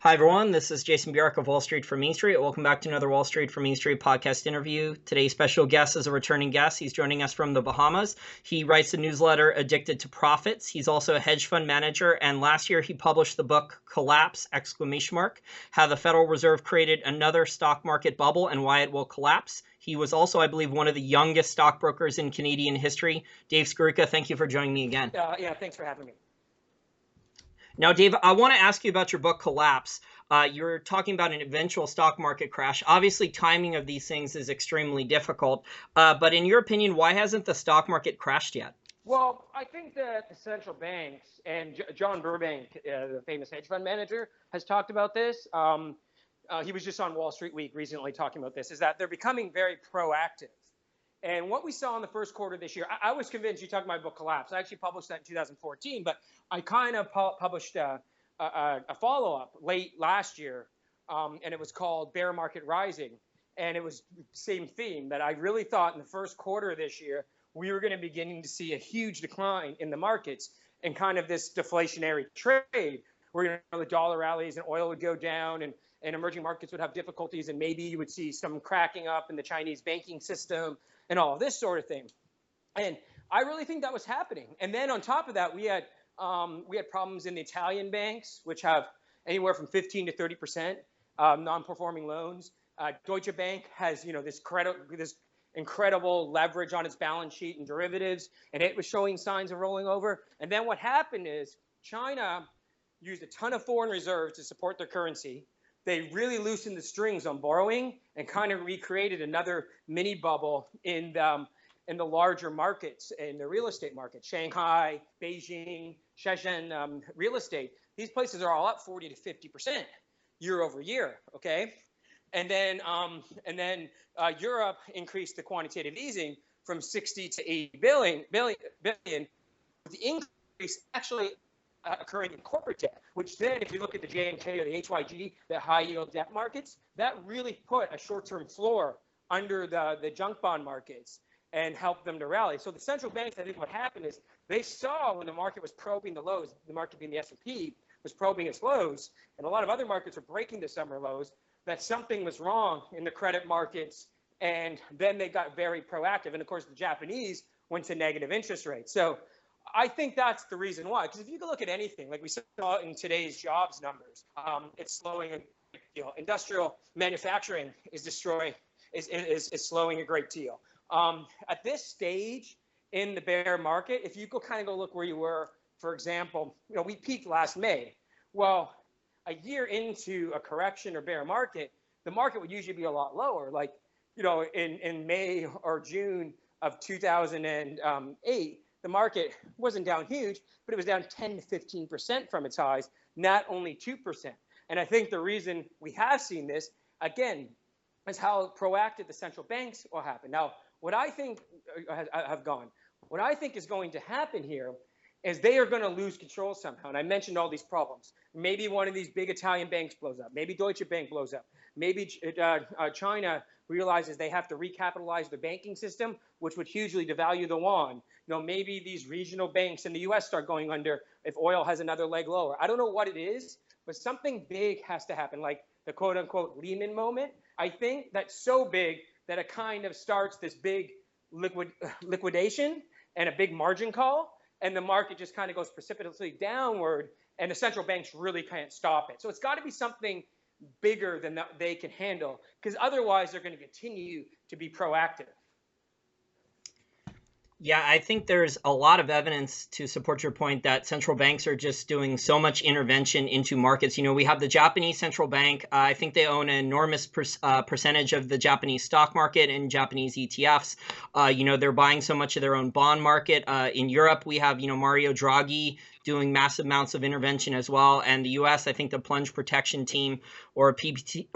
Hi, everyone. This is Jason Bjork of Wall Street for Main Street. Welcome back to another Wall Street for Main Street podcast interview. Today's special guest is a returning guest. He's joining us from the Bahamas. He writes the newsletter Addicted to Profits. He's also a hedge fund manager. And last year, he published the book Collapse! How the Federal Reserve Created Another Stock Market Bubble and Why It Will Collapse. He was also, I believe, one of the youngest stockbrokers in Canadian history. Dave Skarica, thank you for joining me again. Yeah, thanks for having me. Now, Dave, I want to ask you about your book, Collapse. You're talking about an eventual stock market crash. Obviously, timing of these things is extremely difficult. But in your opinion, why hasn't the stock market crashed yet? Well, I think that the central banks and John Burbank, the famous hedge fund manager, has talked about this. He was just on Wall Street Week recently talking about this, is that they're becoming very proactive. And what we saw in the first quarter this year, I was convinced. You talked about my book Collapse. I actually published that in 2014, but I kind of published a follow-up late last year, and it was called Bear Market Rising. And it was the same theme, that I really thought in the first quarter of this year, we were going to be beginning to see a huge decline in the markets and kind of this deflationary trade where the dollar rallies and oil would go down and emerging markets would have difficulties, and maybe you would see some cracking up in the Chinese banking system and all of this sort of thing. And I really think that was happening. And then on top of that, we had problems in the Italian banks, which have anywhere from 15 to 30% non-performing loans. Deutsche Bank has, this incredible leverage on its balance sheet and derivatives, and it was showing signs of rolling over. And then what happened is China used a ton of foreign reserves to support their currency. They really loosened the strings on borrowing and kind of recreated another mini bubble in the larger markets, in the real estate market. Shanghai, Beijing, Shenzhen real estate. These places are all up 40 to 50% year over year. Okay, and then Europe increased the quantitative easing from 60 to 80 billion. The increase actually occurring in corporate debt, which then, if you look at the J&K or the HYG, the high yield debt markets, that really put a short-term floor under the junk bond markets and helped them to rally. So the central banks, I think what happened is they saw when the market was probing the lows, the market being the S&P, was probing its lows, and a lot of other markets were breaking the summer lows, that something was wrong in the credit markets, and then they got very proactive. And of course, the Japanese went to negative interest rates. So I think that's the reason why. Because if you look at anything, like we saw in today's jobs numbers, it's slowing. Industrial manufacturing is slowing a great deal. At this stage in the bear market, if you go look where you were, for example, we peaked last May. Well, a year into a correction or bear market, the market would usually be a lot lower. Like, in May or June of 2008. The market wasn't down huge, but it was down 10 to 15% from its highs, not only 2%. And I think the reason we have seen this, again, is how proactive the central banks will happen. Now, what I think is going to happen here is they are going to lose control somehow. And I mentioned all these problems. Maybe one of these big Italian banks blows up. Maybe Deutsche Bank blows up. Maybe China realizes they have to recapitalize their banking system, which would hugely devalue the yuan. Maybe these regional banks in the U.S. start going under if oil has another leg lower. I don't know what it is, but something big has to happen, like the quote-unquote Lehman moment. I think that's so big that it kind of starts this big liquidation and a big margin call, and the market just kind of goes precipitously downward, and the central banks really can't stop it. So it's got to be something bigger than they can handle, because otherwise they're going to continue to be proactive. Yeah, I think there's a lot of evidence to support your point that central banks are just doing so much intervention into markets. We have the Japanese central bank. I think they own an enormous percentage of the Japanese stock market and Japanese ETFs. They're buying so much of their own bond market. In Europe, we have, Mario Draghi doing massive amounts of intervention as well. And the U.S., I think the plunge protection team or PPT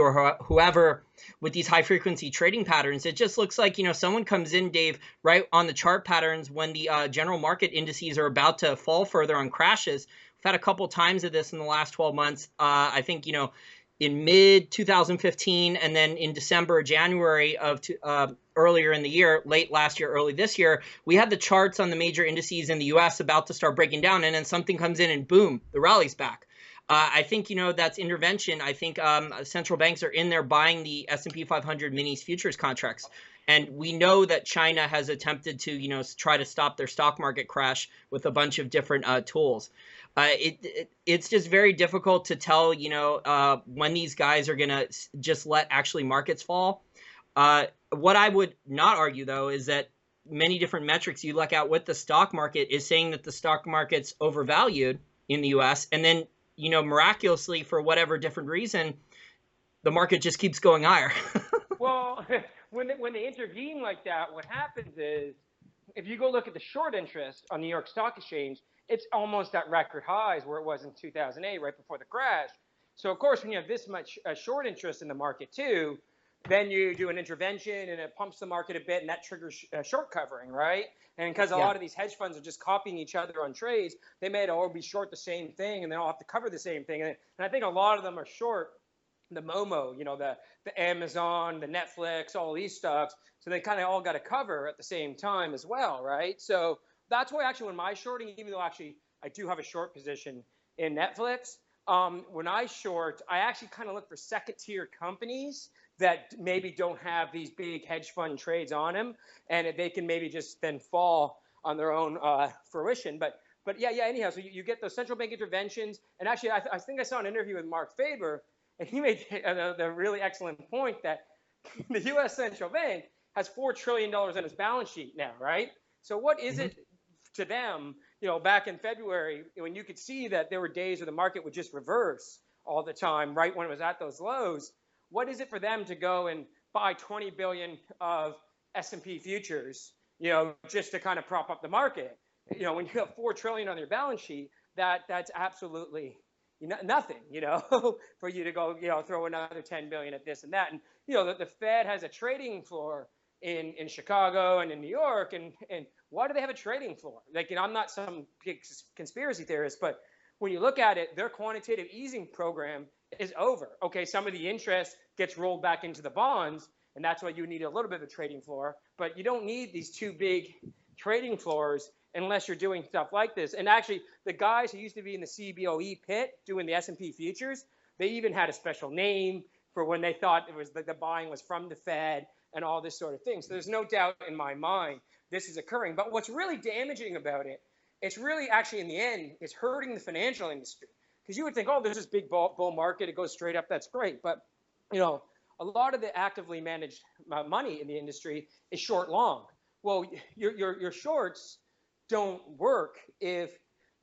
or whoever with these high frequency trading patterns, it just looks like, someone comes in, Dave, right on the chart patterns when the general market indices are about to fall further on crashes. We've had a couple times of this in the last 12 months. I think, in mid 2015 and then in December, January of earlier in the year, late last year, early this year, we had the charts on the major indices in the US about to start breaking down, and then something comes in and boom, the rally's back. I think, that's intervention. I think central banks are in there buying the S&P 500 minis futures contracts. And we know that China has attempted to, try to stop their stock market crash with a bunch of different tools. It's just very difficult to tell, when these guys are going to just let actually markets fall. What I would not argue, though, is that many different metrics you look at with the stock market is saying that the stock market's overvalued in the US. And then, miraculously, for whatever different reason, the market just keeps going higher. Well, when they intervene like that, what happens is, if you go look at the short interest on New York Stock Exchange, it's almost at record highs where it was in 2008, right before the crash. So of course, when you have this much short interest in the market too, then you do an intervention and it pumps the market a bit, and that triggers short covering, right? And because a lot of these hedge funds are just copying each other on trades, they may all be short the same thing, and they all have to cover the same thing. And I think a lot of them are short the Momo, the Amazon, the Netflix, all these stuff. So they kind of all got to cover at the same time as well, right? So that's why actually when my shorting, even though actually I do have a short position in Netflix, when I short, I actually kind of look for second tier companies that maybe don't have these big hedge fund trades on them, and they can maybe just then fall on their own fruition. But yeah, anyhow, so you get those central bank interventions. And actually, I think I saw an interview with Mark Faber, and he made the really excellent point that the U.S. Central Bank has $4 trillion on its balance sheet now, right? So what is it to them, back in February, when you could see that there were days where the market would just reverse all the time, right when it was at those lows? What is it for them to go and buy 20 billion of S&P futures, just to kind of prop up the market? When you have 4 trillion on your balance sheet, that's absolutely nothing, for you to go, throw another 10 billion at this and that. And, the Fed has a trading floor in Chicago and in New York. And why do they have a trading floor? Like, I'm not some big conspiracy theorist, but when you look at it, their quantitative easing program is over. Okay, some of the interest gets rolled back into the bonds, and that's why you need a little bit of a trading floor. But you don't need these two big trading floors unless you're doing stuff like this. And actually, the guys who used to be in the CBOE pit doing the S&P futures, they even had a special name for when they thought it was the buying was from the Fed and all this sort of thing. So there's no doubt in my mind this is occurring. But what's really damaging about it, it's really actually in the end, it's hurting the financial industry. Because you would think, oh, there's this big bull market, it goes straight up, that's great. But, a lot of the actively managed money in the industry is short long. Well, your shorts don't work if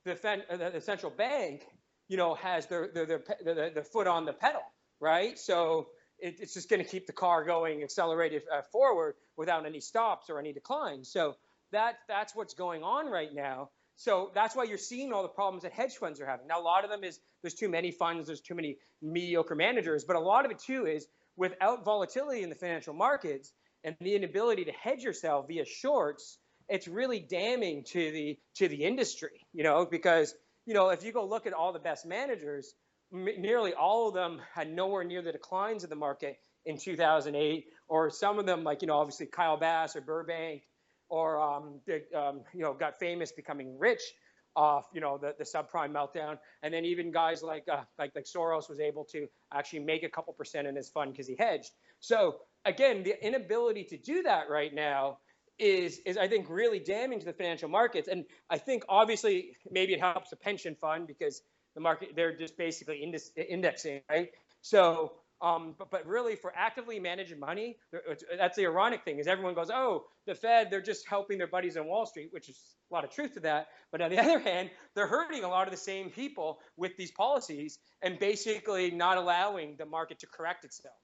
the central bank, has their foot on the pedal, right? So it's just going to keep the car going accelerated forward without any stops or any declines. So that's what's going on right now. So that's why you're seeing all the problems that hedge funds are having. Now, a lot of them is there's too many funds, there's too many mediocre managers, but a lot of it too is without volatility in the financial markets and the inability to hedge yourself via shorts, it's really damning to the industry, because, if you go look at all the best managers, nearly all of them had nowhere near the declines of the market in 2008, or some of them, like, obviously Kyle Bass or Burbank, or got famous becoming rich off, the subprime meltdown. And then even guys like Soros was able to actually make a couple percent in his fund because he hedged. So again, the inability to do that right now is I think really damning to the financial markets. And I think obviously maybe it helps the pension fund because the market, they're just basically indexing, right? So but really for actively managing money, that's the ironic thing is everyone goes, oh, the Fed, they're just helping their buddies on Wall Street, which is a lot of truth to that. But on the other hand, they're hurting a lot of the same people with these policies and basically not allowing the market to correct itself.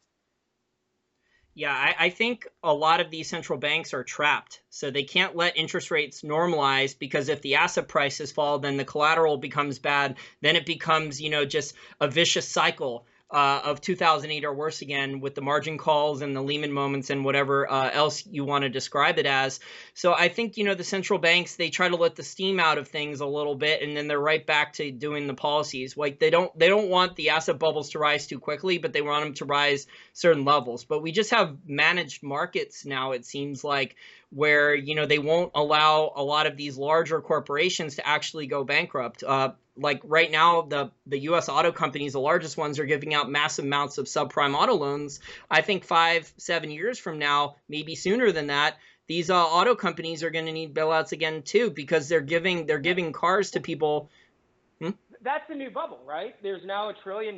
Yeah, I think a lot of these central banks are trapped. So they can't let interest rates normalize because if the asset prices fall, then the collateral becomes bad. Then it becomes, just a vicious cycle of 2008 or worse again with the margin calls and the Lehman moments and whatever else you want to describe it as. So I think, the central banks, they try to let the steam out of things a little bit and then they're right back to doing the policies. Like they don't want the asset bubbles to rise too quickly, but they want them to rise certain levels. But we just have managed markets now, it seems like, where, you know, they won't allow a lot of these larger corporations to actually go bankrupt. Like right now, the U.S. auto companies, the largest ones, are giving out massive amounts of subprime auto loans. I think 5-7 years from now, maybe sooner than that, these auto companies are going to need bailouts again too, because they're giving cars to people. Hmm? That's the new bubble, right? There's now $1 trillion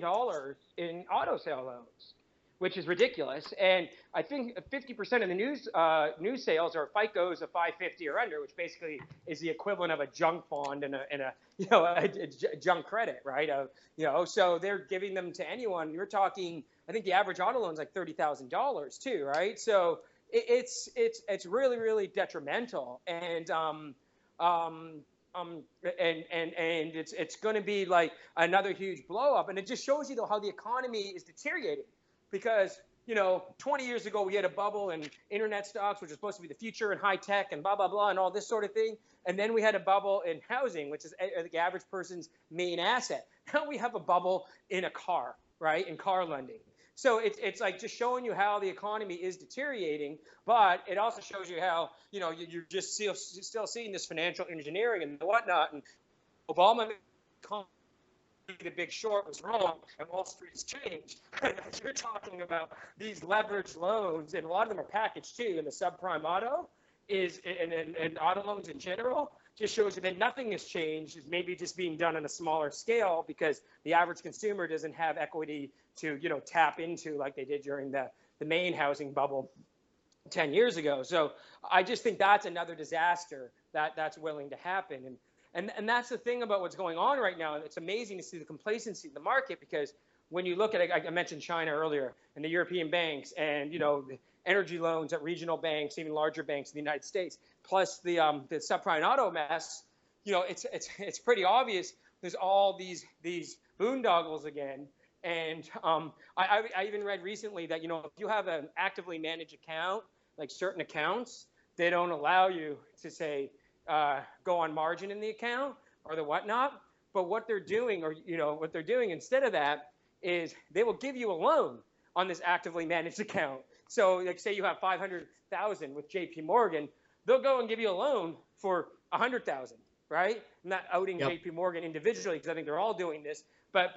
in auto sale loans, which is ridiculous. And I think 50% of the new sales are FICOs of 550 or under, which basically is the equivalent of a junk bond and a junk credit, right? So they're giving them to anyone. You're talking, I think the average auto loan is like $30,000 too, right? So it's really, really detrimental. And it's going to be like another huge blow up, and it just shows you though how the economy is deteriorating, because 20 years ago we had a bubble in internet stocks, which was supposed to be the future, and high tech and blah blah blah and all this sort of thing, and then we had a bubble in housing, which is the average person's main asset. Now we have a bubble in a car, right, in car lending. So it's like just showing you how the economy is deteriorating, but it also shows you how you're just still seeing this financial engineering and whatnot. And Obama, the Big Short was wrong, and Wall Street's changed. You're talking about these leveraged loans, and a lot of them are packaged too. And the subprime auto and auto loans in general just shows you that nothing has changed. It's maybe just being done on a smaller scale because the average consumer doesn't have equity to tap into like they did during the main housing bubble 10 years ago. So I just think that's another disaster that's willing to happen. And that's the thing about what's going on right now. It's amazing to see the complacency in the market, because when you look at it, I mentioned China earlier, and the European banks, and the energy loans at regional banks, even larger banks in the United States, plus the subprime auto mess. It's pretty obvious. There's all these boondoggles again. And I even read recently that if you have an actively managed account, like certain accounts, they don't allow you to say go on margin in the account or the whatnot. But what they're doing, instead of that, is they will give you a loan on this actively managed account. So like say you have 500,000 with JP Morgan, they'll go and give you a loan for 100,000, right? I'm not outing JP Morgan individually because I think they're all doing this, but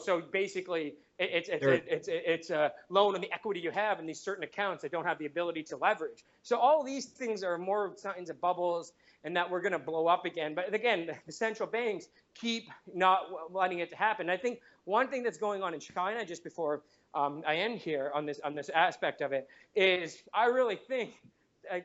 so basically it's a loan on the equity you have in these certain accounts that don't have the ability to leverage. So all these things are more signs of bubbles and that we're going to blow up again. But again, the central banks keep not letting it happen. I think one thing that's going on in China, just before I end here on this aspect of it, is I really think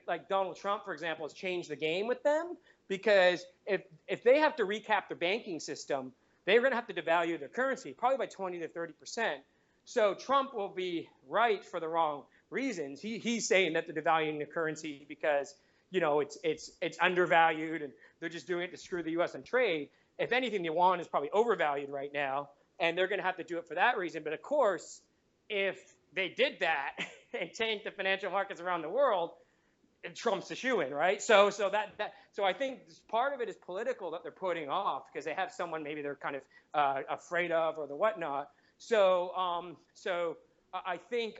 like Donald Trump, for example, has changed the game with them, because if they have to recap their banking system, they're going to have to devalue their currency, probably by 20 to 30%. So Trump will be right for the wrong reasons. He's saying that they're devaluing the currency because it's undervalued and they're just doing it to screw the U.S. on trade. If anything, the yuan is probably overvalued right now, and they're going to have to do it for that reason. But of course, if they did that and tanked the financial markets around the world, Trump's the shoe-in, right? So I think part of it is political that they're putting off because they have someone maybe they're kind of afraid of or the whatnot. So I think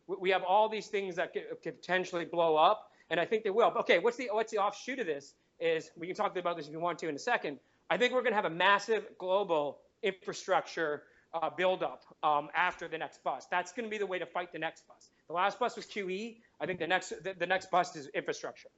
we have all these things that could potentially blow up, and I think they will. Okay, what's the offshoot of this is, we can talk about this if you want to in a second. I think we're going to have a massive global infrastructure buildup after the next bust. That's going to be the way to fight the next bust. The last bust was QE. I think the next bust is infrastructure.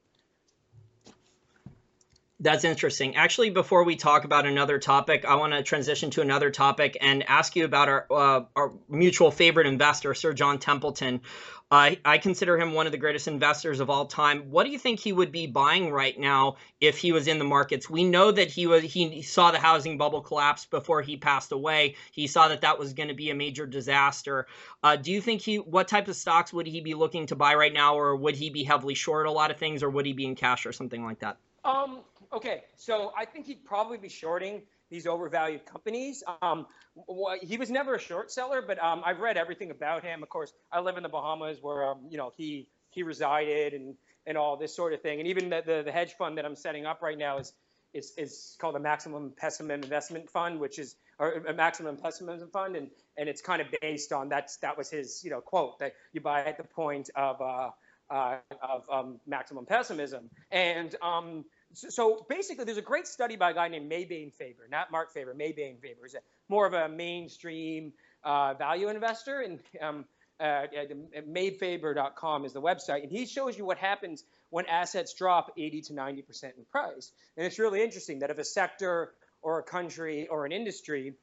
That's interesting. Actually, before we talk about another topic, I want to transition to another topic and ask you about our mutual favorite investor, Sir John Templeton. I consider him one of the greatest investors of all time. What do you think he would be buying right now if he was in the markets? We know that he saw the housing bubble collapse before he passed away. He saw that was going to be a major disaster. Do you think what type of stocks would he be looking to buy right now, or would he be heavily short a lot of things, or would he be in cash or something like that? Okay, so I think he'd probably be shorting these overvalued companies. He was never a short seller, but I've read everything about him. Of course, I live in the Bahamas, where he resided and all this sort of thing. And even the hedge fund that I'm setting up right now is called a maximum pessimism investment fund, or a maximum pessimism fund, and it's kind of based on that was his quote, that you buy at the point of maximum pessimism. And so basically, there's a great study by a guy named Maybain Faber, not Mark Faber, Maybain Faber. He's more of a mainstream value investor, and madefaber.com is the website, and he shows you what happens when assets drop 80 to 90% in price. And it's really interesting that if a sector or a country or an industry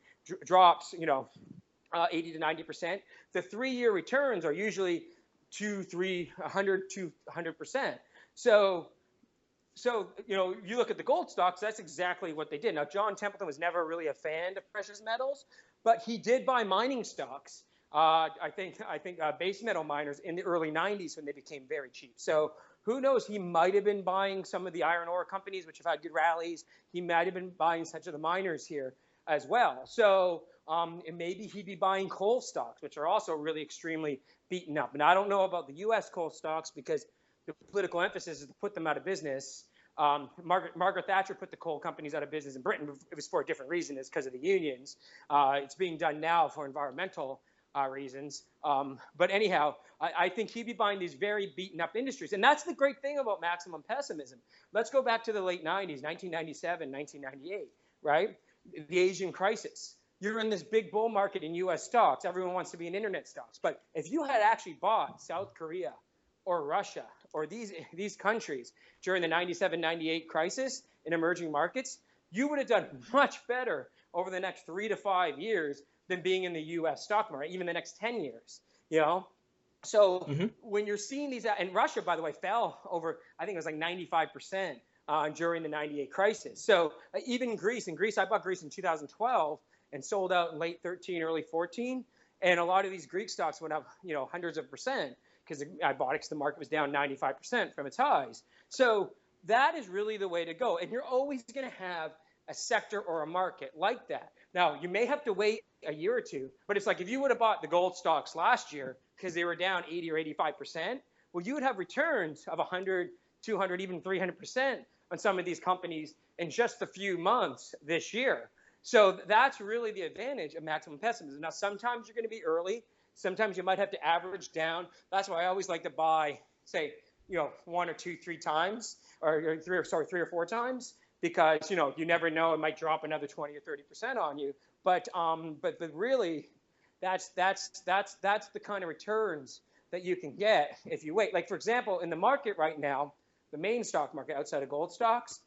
drops, 80 to 90%, the 3-year returns are usually 200% So you look at the gold stocks, that's exactly what they did. Now, John Templeton was never really a fan of precious metals, but he did buy mining stocks. I think base metal miners in the early 90s when they became very cheap. So who knows? He might have been buying some of the iron ore companies, which have had good rallies. He might have been buying such of the miners here as well. So and maybe he'd be buying coal stocks, which are also really extremely beaten up. And I don't know about the U.S. coal stocks because the political emphasis is to put them out of business. Margaret Thatcher put the coal companies out of business in Britain. It was for a different reason. It's because of the unions. It's being done now for environmental reasons. But anyhow, I think he'd be buying these very beaten up industries. And that's the great thing about maximum pessimism. Let's go back to the late 90s, 1997, 1998, right? The Asian crisis. You're in this big bull market in U.S. stocks. Everyone wants to be in internet stocks. But if you had actually bought South Korea or Russia or these countries during the 97, 98 crisis in emerging markets, you would have done much better over the next 3 to 5 years than being in the U.S. stock market, even the next 10 years, So when you're seeing these, and Russia, by the way, fell over, I think it was like 95% during the 98 crisis. So even Greece, I bought Greece in 2012 and sold out in late 13, early 14. And a lot of these Greek stocks went up, hundreds of percent because I bought it because the market was down 95% from its highs. So that is really the way to go. And you're always going to have a sector or a market like that. Now, you may have to wait a year or two, but it's like if you would have bought the gold stocks last year because they were down 80 or 85%, well, you would have returns of 100, 200, even 300% on some of these companies in just a few months this year. So that's really the advantage of maximum pessimism. Now, sometimes you're going to be early. Sometimes you might have to average down. That's why I always like to buy, say, 1 or 2, 3 times, or 3 or 4 times, because you never know, it might drop another 20 or 30% on you. But really, that's the kind of returns that you can get if you wait. Like, for example, in the market right now, the main stock market outside of gold stocks,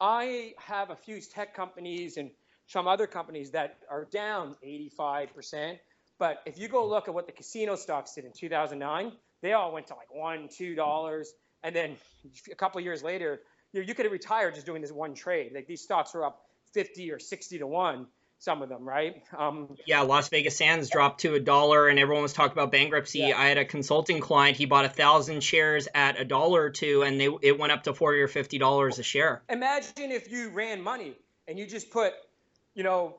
I have a few tech companies and some other companies that are down 85%. But if you go look at what the casino stocks did in 2009, they all went to like $1, $2. And then a couple of years later, you could have retired just doing this one trade. Like these stocks were up 50 or 60 to 1, some of them, right? Yeah, Las Vegas Sands dropped to $1 and everyone was talking about bankruptcy. Yeah. I had a consulting client, he bought 1,000 shares at $1 or $2 and it went up to $40 or $50 a share. Imagine if you ran money and you just put, you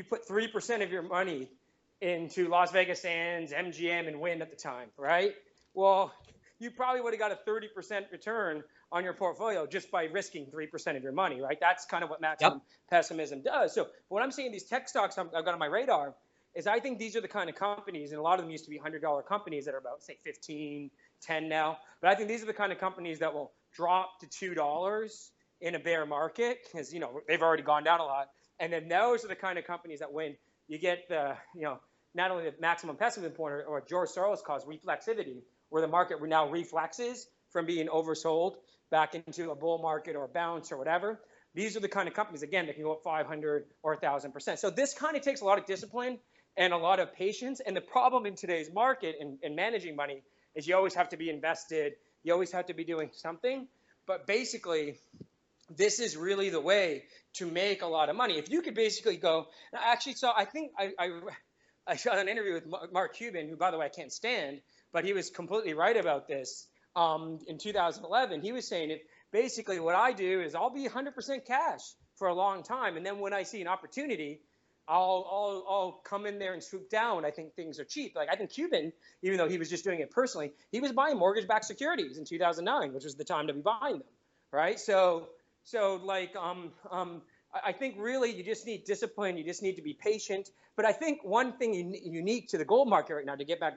put 3% of your money into Las Vegas Sands, MGM, and Wynn at the time, right? Well, you probably would have got a 30% return on your portfolio just by risking 3% of your money, right? That's kind of what maximum pessimism does. So what I'm saying, these tech stocks I've got on my radar is I think these are the kind of companies, and a lot of them used to be $100 companies that are about, say, 15, 10 now. But I think these are the kind of companies that will drop to $2 in a bear market because, they've already gone down a lot. And then those are the kind of companies that when you get the, not only the maximum pessimism point or what George Soros calls reflexivity, where the market now reflexes from being oversold back into a bull market or a bounce or whatever. These are the kind of companies, again, that can go up 500 or 1,000%. So this kind of takes a lot of discipline and a lot of patience. And the problem in today's market in managing money is you always have to be invested. You always have to be doing something. But basically, this is really the way to make a lot of money. If you could basically go, actually, so I think I shot an interview with Mark Cuban, who, by the way, I can't stand, but he was completely right about this. In 2011, he was saying it. Basically, what I do is I'll be 100% cash for a long time, and then when I see an opportunity, I'll come in there and swoop down when I think things are cheap. Like I think Cuban, even though he was just doing it personally, he was buying mortgage-backed securities in 2009, which was the time to be buying them, right? So like I think really you just need discipline. You just need to be patient. But I think one thing unique to the gold market right now, to get back,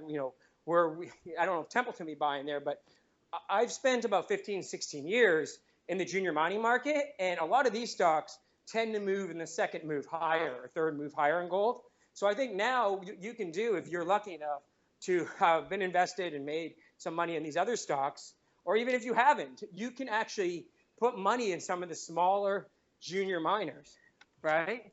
where I don't know if Templeton be buying there, but I've spent about 15, 16 years in the junior mining market, and a lot of these stocks tend to move in the second move higher or third move higher in gold. So I think now you can do, if you're lucky enough to have been invested and made some money in these other stocks, or even if you haven't, you can actually put money in some of the smaller junior miners, right?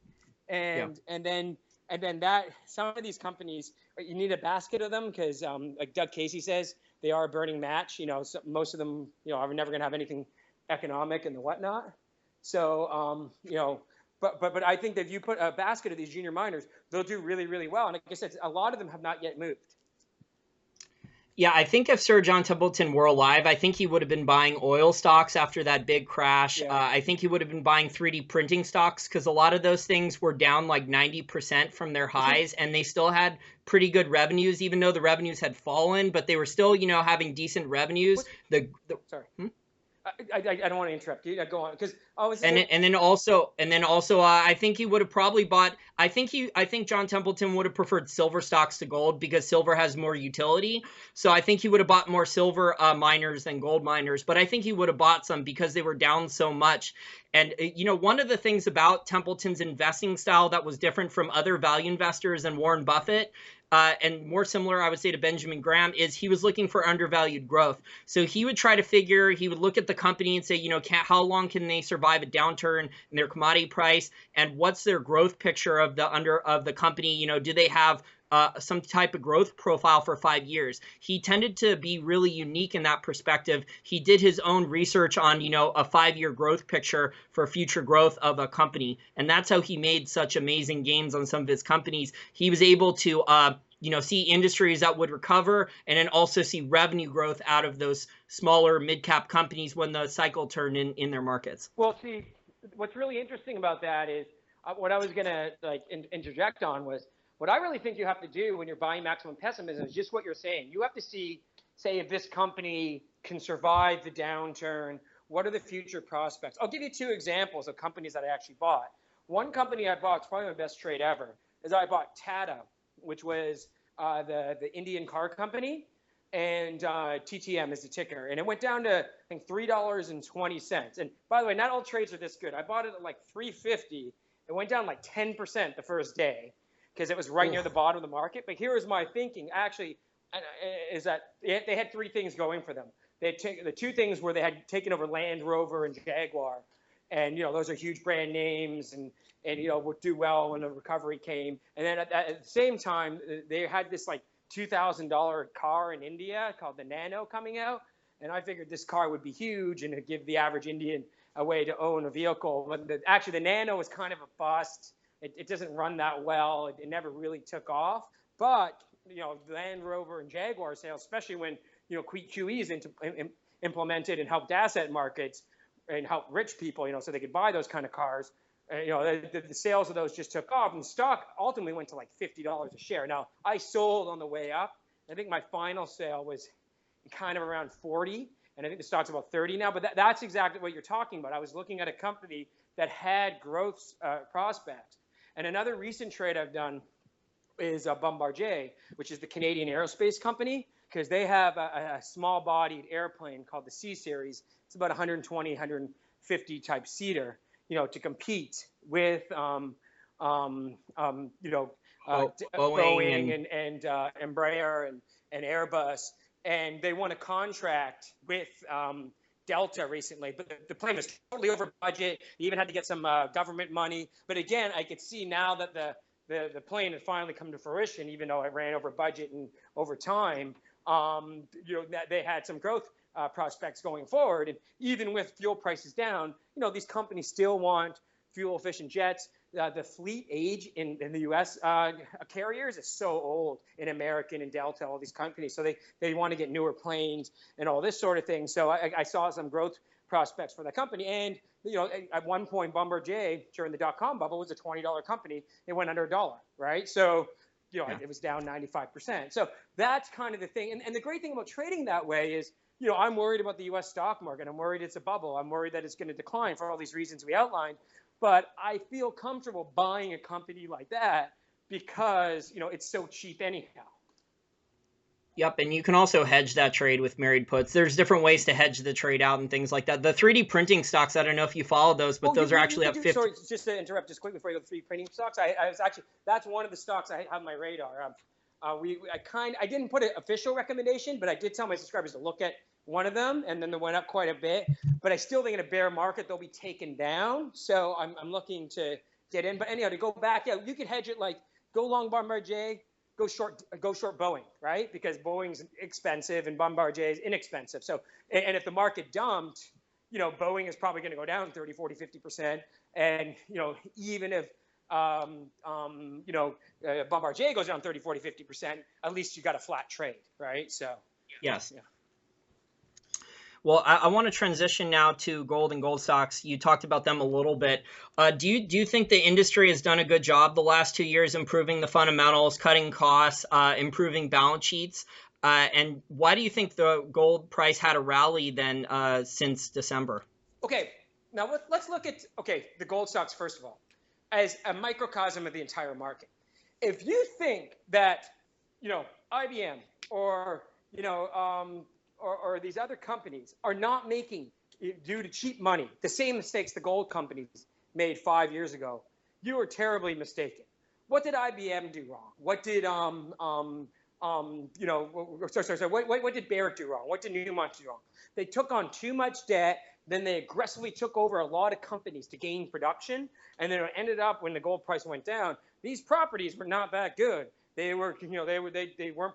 Yeah. And then that some of these companies, you need a basket of them because, like Doug Casey says, they are a burning match. So most of them, are never going to have anything economic and the whatnot. So, but I think that if you put a basket of these junior miners, they'll do really, really well. And like I said, a lot of them have not yet moved. Yeah, I think if Sir John Templeton were alive, I think he would have been buying oil stocks after that big crash. Yeah. I think he would have been buying 3D printing stocks because a lot of those things were down like 90% from their highs, and they still had pretty good revenues, even though the revenues had fallen, but they were still, having decent revenues. Sorry. I don't want to interrupt you. Go on, because and then also I think he would have probably bought. I think John Templeton would have preferred silver stocks to gold because silver has more utility. So I think he would have bought more silver miners than gold miners. But I think he would have bought some because they were down so much. And one of the things about Templeton's investing style that was different from other value investors and Warren Buffett, and more similar, I would say, to Benjamin Graham, is he was looking for undervalued growth. So he would try to figure, he would look at the company and say, how long can they survive a downturn in their commodity price, and what's their growth picture of the company? Do they have some type of growth profile for 5 years? He tended to be really unique in that perspective. He did his own research on, a 5-year growth picture for future growth of a company. And that's how he made such amazing gains on some of his companies. He was able to, see industries that would recover and then also see revenue growth out of those smaller mid-cap companies when the cycle turned in their markets. Well, see, what's really interesting about that is what I was going to interject on was, what I really think you have to do when you're buying maximum pessimism is just what you're saying. You have to say if this company can survive the downturn, what are the future prospects? I'll give you 2 examples of companies that I actually bought. One company I bought, it's probably my best trade ever, is I bought Tata, which was the Indian car company, and TTM is the ticker. And it went down to, I think, $3.20. And by the way, not all trades are this good. I bought it at like $3.50. It went down like 10% the first day, because it was right near the bottom of the market. But here is my thinking, actually, is that they had 3 things going for them. They had the 2 things where they had taken over Land Rover and Jaguar. And, those are huge brand names and would do well when the recovery came. And then at the same time, they had this like $2,000 car in India called the Nano coming out. And I figured this car would be huge and it'd give the average Indian a way to own a vehicle. But actually, the Nano was kind of a bust. It doesn't run that well. It never really took off. But, Land Rover and Jaguar sales, especially when, QE is implemented and helped asset markets and helped rich people, so they could buy those kind of cars. The sales of those just took off, and stock ultimately went to like $50 a share. Now, I sold on the way up. I think my final sale was kind of around 40, and I think the stock's about 30 now. But that's exactly what you're talking about. I was looking at a company that had growth prospects. And another recent trade I've done is Bombardier, which is the Canadian aerospace company, because they have a small-bodied airplane called the C Series. It's about 120, 150 type seater, to compete with Boeing and Embraer and Airbus. And they won a contract with Delta recently, but the plane was totally over budget. They even had to get some government money. But again, I could see now that the plane had finally come to fruition, even though it ran over budget and over time. That they had some growth prospects going forward. And even with fuel prices down, these companies still want fuel-efficient jets. The fleet age in the U.S. Carriers is so old in American and Delta, all these companies. So they want to get newer planes and all this sort of thing. So I saw some growth prospects for the company. And, at one point, Bombardier, during the dot-com bubble, was a $20 company. It went under $1, right? So, it was down 95%. So that's kind of the thing. And the great thing about trading that way is, I'm worried about the U.S. stock market. I'm worried it's a bubble. I'm worried that it's going to decline for all these reasons we outlined. But I feel comfortable buying a company like that because, it's so cheap anyhow. Yep, and you can also hedge that trade with married puts. There's different ways to hedge the trade out and things like that. The 3D printing stocks, I don't know if you follow those, but Oh, those are you actually could up do. 50. Sorry, just to interrupt, just quick before you go to 3D printing stocks. I was actually that's one of the stocks I have on my radar. I didn't put an official recommendation, but I did tell my subscribers to look at one of them, and then they went up quite a bit. But I still think in a bear market they'll be taken down. So I'm looking to get in. But anyhow, to go back, yeah, you could hedge it like go long Bombardier, go short Boeing, right? Because Boeing's expensive and Bombardier is inexpensive. So and if the market dumped, Boeing is probably going to go down 30, 40, 50%. And, even if, Bombardier goes down 30, 40, 50%, at least you got a flat trade, right? So, Yes. yeah. Well, I want to transition now to gold and gold stocks. You talked about them a little bit. Do you think the industry has done a good job the last 2 years improving the fundamentals, cutting costs, improving balance sheets? And why do you think the gold price had a rally then since December? Okay, now let's look at, the gold stocks, first of all, as a microcosm of the entire market. If you think that, IBM or, or these other companies are not making, due to cheap money, the same mistakes the gold companies made 5 years ago, you are terribly mistaken. What did IBM do wrong? What did what did Barrick do wrong? What did Newmont do wrong? They took on too much debt. Then they aggressively took over a lot of companies to gain production, and then it ended up when the gold price went down. These properties were not that good. They weren't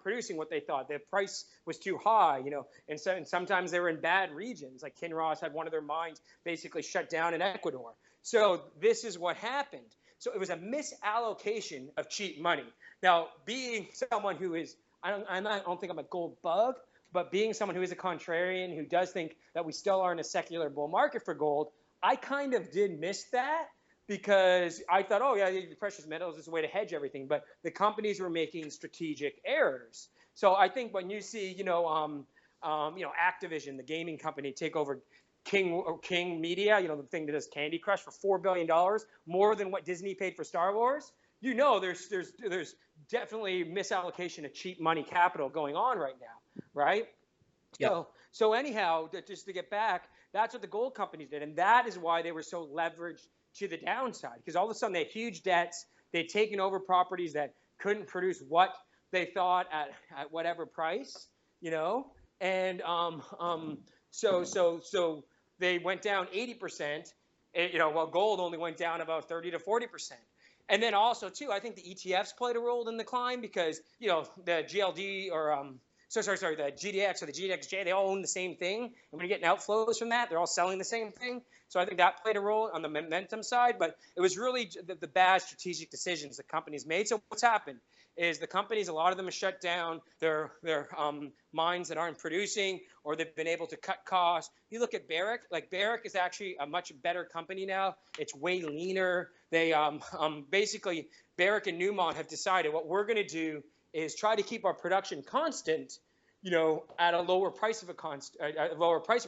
producing what they thought. The price was too high, and sometimes they were in bad regions. Like Kinross had one of their mines basically shut down in Ecuador. So this is what happened. So it was a misallocation of cheap money. Now, being someone who is, I don't think I'm a gold bug, but being someone who is a contrarian, who does think that we still are in a secular bull market for gold, I kind of did miss that because I thought, oh yeah, the precious metals is a way to hedge everything, but the companies were making strategic errors. So I think when you see, Activision, the gaming company, take over King Media, the thing that does Candy Crush for $4 billion, more than what Disney paid for Star Wars. There's definitely misallocation of cheap money capital going on right now, right? Yep. So anyhow, just to get back, that's what the gold companies did, and that is why they were so leveraged to the downside, because all of a sudden they had huge debts, they'd taken over properties that couldn't produce what they thought at whatever price, and so they went down 80%, while gold only went down about 30 to 40%. And then also, too, I think the ETFs played a role in the climb because, the GLD or, the GDX or the GDXJ, they all own the same thing. And when you're getting outflows from that, they're all selling the same thing. So I think that played a role on the momentum side. But it was really the bad strategic decisions the companies made. So what's happened is the companies, a lot of them have shut down their mines that aren't producing, or they've been able to cut costs. You look at Barrick, like Barrick is actually a much better company now. It's way leaner. They basically, Barrick and Newmont have decided what we're going to do is try to keep our production constant, at a lower price of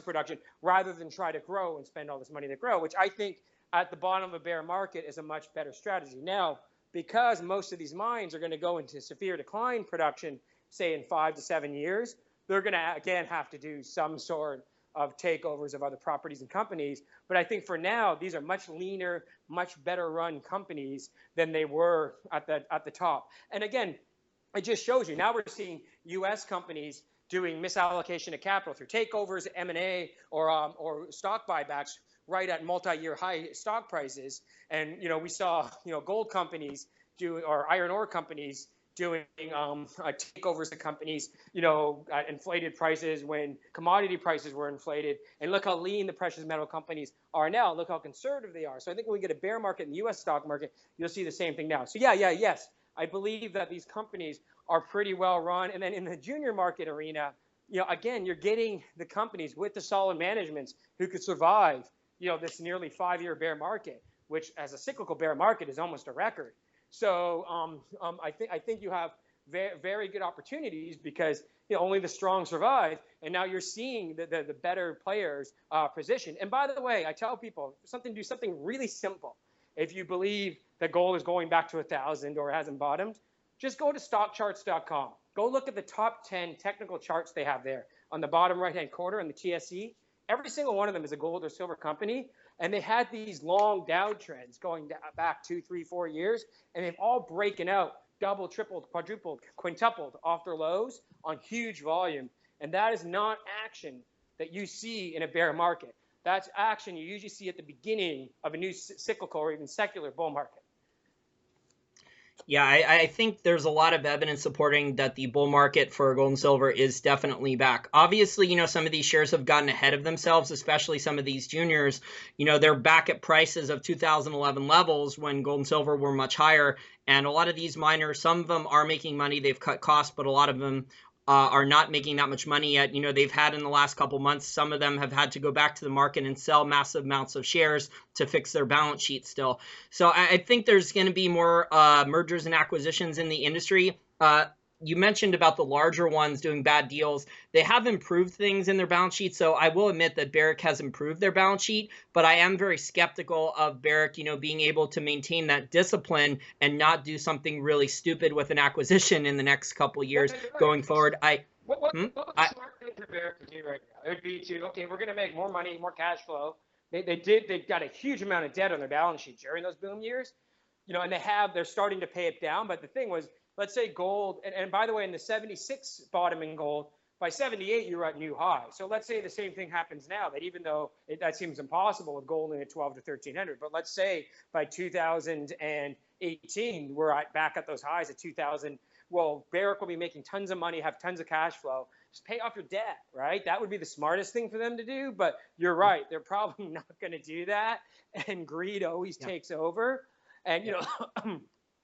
production, rather than try to grow and spend all this money to grow, which I think at the bottom of a bear market is a much better strategy. Now, because most of these mines are going to go into severe decline production, say in 5 to 7 years, they're going to, again, have to do some sort of takeovers of other properties and companies. But I think for now, these are much leaner, much better run companies than they were at the top. And again, it just shows you. Now we're seeing U.S. companies doing misallocation of capital through takeovers, M&A, or stock buybacks right at multi-year high stock prices. And, we saw, gold companies or iron ore companies doing takeovers of companies, at inflated prices when commodity prices were inflated. And look how lean the precious metal companies are now. Look how conservative they are. So I think when we get a bear market in the U.S. stock market, you'll see the same thing now. So yes. I believe that these companies are pretty well run. And then in the junior market arena, again, you're getting the companies with the solid managements who could survive, this nearly 5-year bear market, which as a cyclical bear market is almost a record. So I think you have very, very good opportunities because only the strong survive. And now you're seeing the better players positioned. And by the way, I tell people do something really simple. If you believe that gold is going back to 1,000 or hasn't bottomed, just go to stockcharts.com. Go look at the top 10 technical charts they have there on the bottom right-hand corner on the TSE. Every single one of them is a gold or silver company, and they had these long downtrends going back 2, 3, 4 years, and they've all breaking out, double, tripled, quadrupled, quintupled off their lows on huge volume. And that is not action that you see in a bear market. That's action you usually see at the beginning of a new cyclical or even secular bull market. Yeah, I think there's a lot of evidence supporting that the bull market for gold and silver is definitely back. Obviously, some of these shares have gotten ahead of themselves, especially some of these juniors. They're back at prices of 2011 levels when gold and silver were much higher. And a lot of these miners, some of them are making money. They've cut costs, but a lot of them are not making that much money yet. They've had in the last couple months, some of them have had to go back to the market and sell massive amounts of shares to fix their balance sheet still. So I think there's going to be more mergers and acquisitions in the industry. You mentioned about the larger ones doing bad deals. They have improved things in their balance sheet. So I will admit that Barrick has improved their balance sheet, but I am very skeptical of Barrick, being able to maintain that discipline and not do something really stupid with an acquisition in the next couple of years going forward. What would the smart thing for Barrick to do right now? It would be to, okay, we're going to make more money, more cash flow. They got a huge amount of debt on their balance sheet during those boom years, and they're starting to pay it down. But the thing was, let's say gold, and by the way, in the 76 bottom in gold, by 78, you're at new high. So let's say the same thing happens now, that even though that seems impossible with gold in at 12 to 1300, but let's say by 2018, we're back at those highs at 2000. Well, Barrick will be making tons of money, have tons of cash flow. Just pay off your debt, right? That would be the smartest thing for them to do. But you're right, they're probably not going to do that. And greed always takes over. And,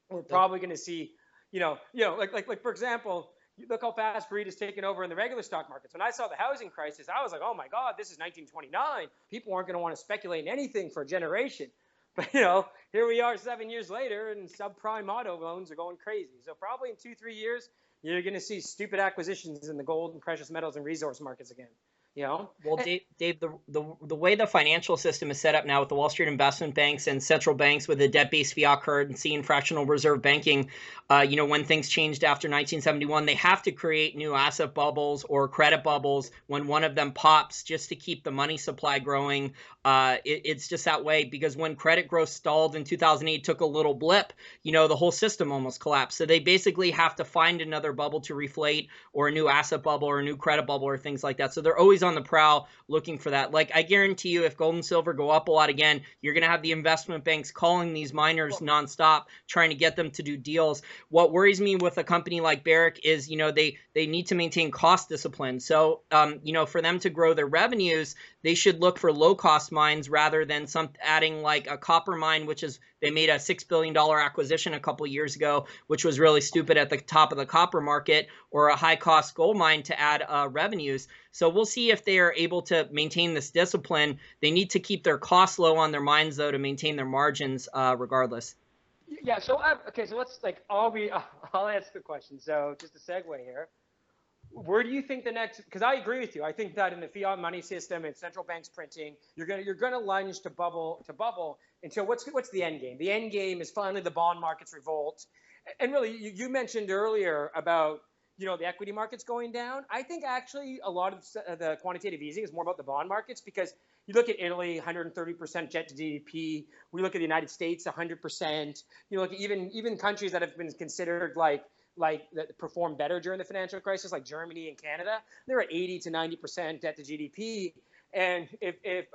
we're probably going to see, like for example, look how fast greed is taking over in the regular stock markets. When I saw the housing crisis, I was like, oh my God, this is 1929. People aren't going to want to speculate in anything for a generation. But, here we are 7 years later, and subprime auto loans are going crazy. So probably in 2-3 years, you're going to see stupid acquisitions in the gold and precious metals and resource markets again. Well, Dave, the way the financial system is set up now with the Wall Street investment banks and central banks with a debt-based fiat currency and fractional reserve banking, when things changed after 1971, they have to create new asset bubbles or credit bubbles when one of them pops just to keep the money supply growing. It's just that way, because when credit growth stalled in 2008, took a little blip, the whole system almost collapsed. So they basically have to find another bubble to reflate, or a new asset bubble or a new credit bubble or things like that. So they're always on the prowl looking for that. Like, I guarantee you, if gold and silver go up a lot again, you're going to have the investment banks calling these miners nonstop, trying to get them to do deals. What worries me with a company like Barrick is, they need to maintain cost discipline. So, for them to grow their revenues, they should look for low-cost mines rather than adding like a copper mine, which is, they made a $6 billion acquisition a couple of years ago, which was really stupid at the top of the copper market, or a high-cost gold mine to add revenues. So we'll see if they are able to maintain this discipline. They need to keep their costs low on their mines, though, to maintain their margins regardless. Yeah. So so let's I'll ask the question. So just a segue here. Where do you think the next? Because I agree with you. I think that in the fiat money system and central banks printing, you're gonna lunge to bubble. And so what's the end game? The end game is finally the bond markets revolt. And really, you mentioned earlier about the equity markets going down. I think actually a lot of the quantitative easing is more about the bond markets, because you look at Italy, 130% debt to GDP. We look at the United States, 100%. You look at even countries that have been considered like that performed better during the financial crisis, like Germany and Canada. They're at 80 to 90% debt to GDP. And if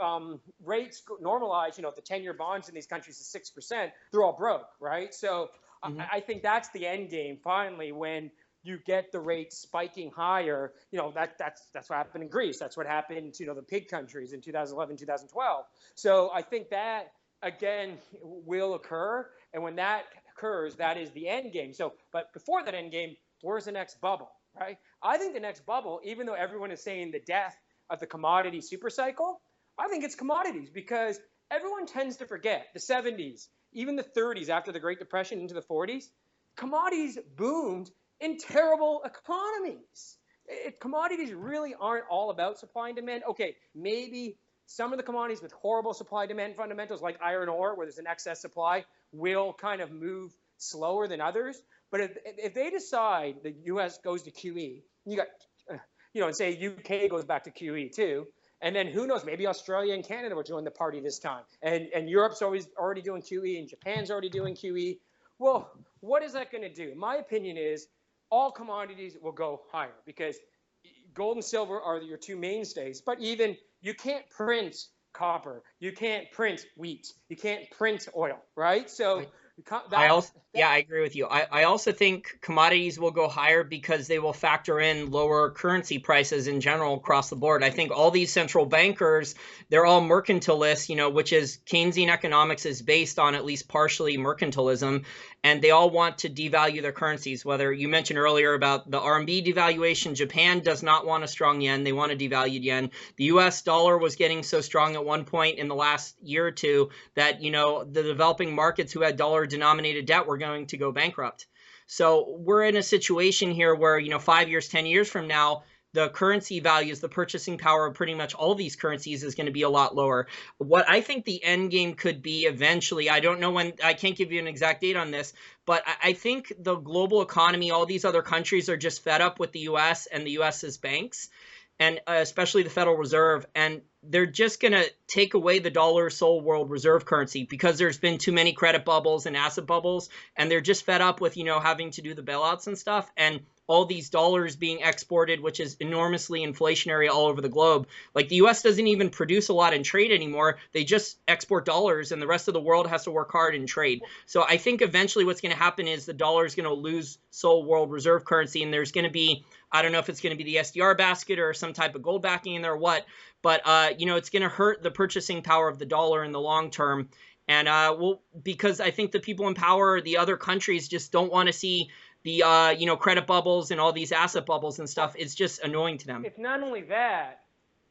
rates normalize, if the 10-year bonds in these countries is 6%, they're all broke, right? So I think that's the end game finally, when you get the rates spiking higher. That's what happened in Greece. That's what happened to the pig countries in 2011, 2012. So I think that again will occur, and when that occurs, that is the end game. So, but before that end game, where's the next bubble, right? I think the next bubble, even though everyone is saying the death of the commodity super cycle, I think it's commodities, because everyone tends to forget the 70s, even the 30s after the Great Depression into the 40s, commodities boomed in terrible economies. Commodities really aren't all about supply and demand. Okay, maybe some of the commodities with horrible supply-demand fundamentals, like iron ore, where there's an excess supply, will kind of move slower than others. But if they decide the U.S. goes to QE, you got, and say UK goes back to QE too, and then who knows, maybe Australia and Canada will join the party this time, and Europe's already doing QE, and Japan's already doing QE. Well, what is that going to do? My opinion is all commodities will go higher because gold and silver are your two mainstays, but even you can't print copper, you can't print wheat, you can't print oil, right? So I agree with you. I also think commodities will go higher because they will factor in lower currency prices in general across the board. I think all these central bankers, they're all mercantilists, which is Keynesian economics is based on at least partially mercantilism, and they all want to devalue their currencies. Whether you mentioned earlier about the RMB devaluation, Japan does not want a strong yen. They want a devalued yen. The US dollar was getting so strong at one point in the last year or two that, the developing markets who had dollar denominated debt were going to go bankrupt. So we're in a situation here where, 5 years, 10 years from now, the currency values, the purchasing power of pretty much all these currencies is going to be a lot lower. What I think the end game could be eventually, I don't know when, I can't give you an exact date on this, but I think the global economy, all these other countries are just fed up with the US and the US's banks, and especially the Federal Reserve, and they're just going to take away the dollar sole world reserve currency because there's been too many credit bubbles and asset bubbles, and they're just fed up with, having to do the bailouts and stuff, and all these dollars being exported, which is enormously inflationary all over the globe. Like the US doesn't even produce a lot in trade anymore. They just export dollars, and the rest of the world has to work hard in trade. So I think eventually what's going to happen is the dollar is going to lose sole world reserve currency, and there's going to be, I don't know if it's going to be the SDR basket or some type of gold backing in there or what, but it's going to hurt the purchasing power of the dollar in the long term. And because I think the people in power, the other countries, just don't want to see the credit bubbles and all these asset bubbles and stuff. It's just annoying to them. It's not only that,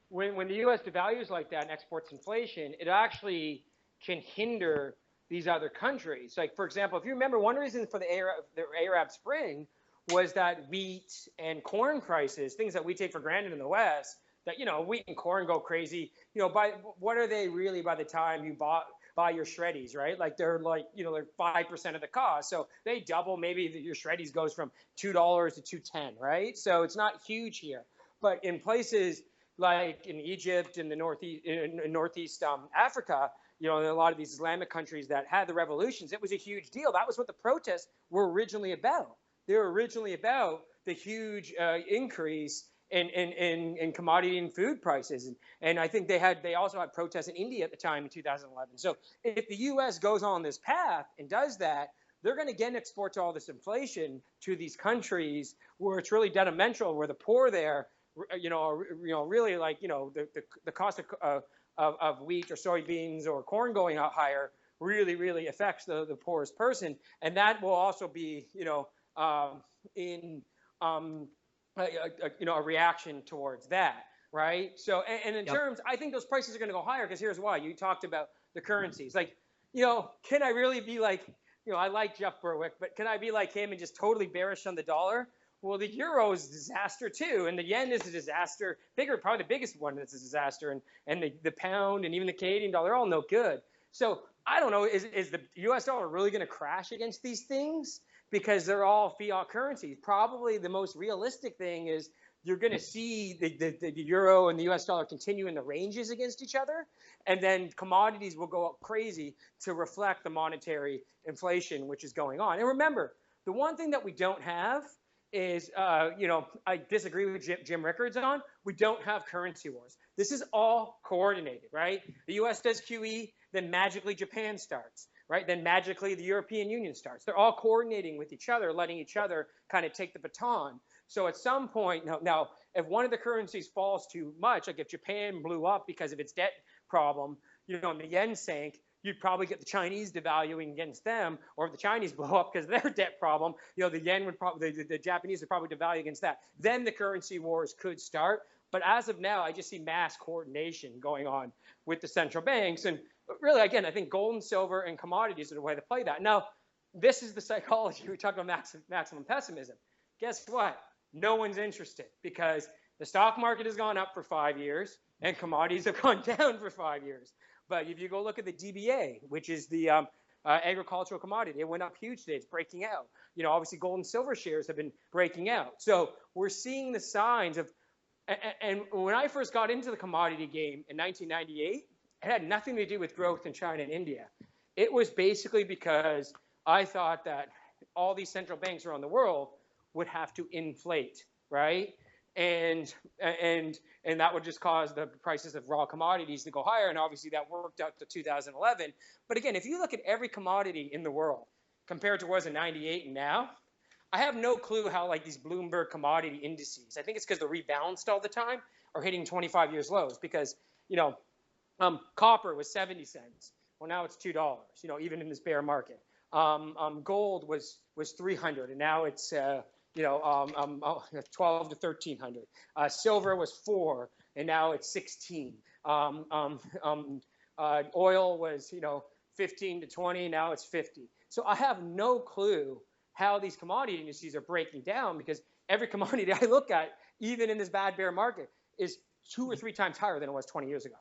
when the U.S. devalues like that and exports inflation, it actually can hinder these other countries. Like, for example, if you remember, one reason for the Arab Spring was that wheat and corn prices, things that we take for granted in the West, that, wheat and corn go crazy. What are they really by the time you buy your shreddies, right? Like they're like, they're 5% of the cost. So they double, maybe your shreddies goes from $2 to $2.10, right? So it's not huge here. But in places like in Egypt, in the Northeast Africa, a lot of these Islamic countries that had the revolutions, it was a huge deal. That was what the protests were originally about. They were originally about the huge increase in commodity and food prices. And I think they also had protests in India at the time in 2011. So if the U.S. goes on this path and does that, they're going to again export all this inflation to these countries where it's really detrimental, where the poor there, really like, the cost of wheat or soybeans or corn going out higher really, really affects the poorest person. And that will also be, a reaction towards that, right? So, and in terms, I think those prices are going to go higher because here's why. You talked about the currencies. Like, can I really be like, I like Jeff Berwick, but can I be like him and just totally bearish on the dollar? Well, the euro is a disaster too, and the yen is a disaster. Probably the biggest one that's a disaster, and the pound and even the Canadian dollar are all no good. So I don't know, is the U.S. dollar really going to crash against these things? Because they're all fiat currencies. Probably the most realistic thing is you're going to see the euro and the US dollar continue in the ranges against each other, and then commodities will go up crazy to reflect the monetary inflation which is going on. And remember, the one thing that we don't have is, I disagree with Jim Rickards on, we don't have currency wars. This is all coordinated, right? The US does QE, then magically Japan starts. Right? Then magically the European Union starts. They're all coordinating with each other, letting each other kind of take the baton. So at some point, now if one of the currencies falls too much, like if Japan blew up because of its debt problem, and the yen sank, you'd probably get the Chinese devaluing against them, or if the Chinese blow up because of their debt problem, the yen would probably, the Japanese would probably devalue against that. Then the currency wars could start. But as of now, I just see mass coordination going on with the central banks. And really, again, I think gold and silver and commodities are the way to play that. Now, this is the psychology. We talk about maximum pessimism. Guess what? No one's interested because the stock market has gone up for 5 years and commodities have gone down for 5 years. But if you go look at the DBA, which is the agricultural commodity. It went up huge today. It's breaking out. Obviously gold and silver shares have been breaking out. So we're seeing the signs of, and when I first got into the commodity game in 1998, it had nothing to do with growth in China and India. It was basically because I thought that all these central banks around the world would have to inflate, right? And that would just cause the prices of raw commodities to go higher. And obviously that worked out to 2011. But again, if you look at every commodity in the world compared to what was in 98 and now, I have no clue how like these Bloomberg commodity indices, I think it's because they're rebalanced all the time, are hitting 25 years lows because, copper was 70 cents. Well, now it's $2, even in this bear market. Gold was 300 and now it's 12 to 1300. Silver was 4 and now it's 16. Oil was 15 to 20, now it's 50. So I have no clue how these commodity indices are breaking down because every commodity I look at, even in this bad bear market, is 2 or 3 times higher than it was 20 years ago.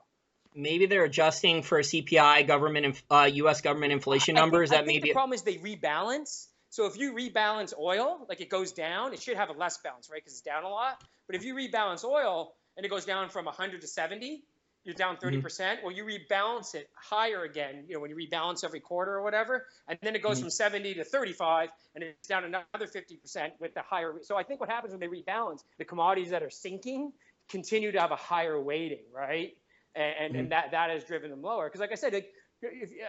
Maybe they're adjusting for CPI, U.S. government inflation numbers. I think the problem is they rebalance. So if you rebalance oil, like it goes down, it should have a less balance, right? Because it's down a lot. But if you rebalance oil and it goes down from 100 to 70, you're down 30%. Well, you rebalance it higher again, when you rebalance every quarter or whatever, and then it goes from 70 to 35, and it's down another 50% with the higher. So I think what happens when they rebalance, the commodities that are sinking continue to have a higher weighting, right? And that has driven them lower. Because like I said,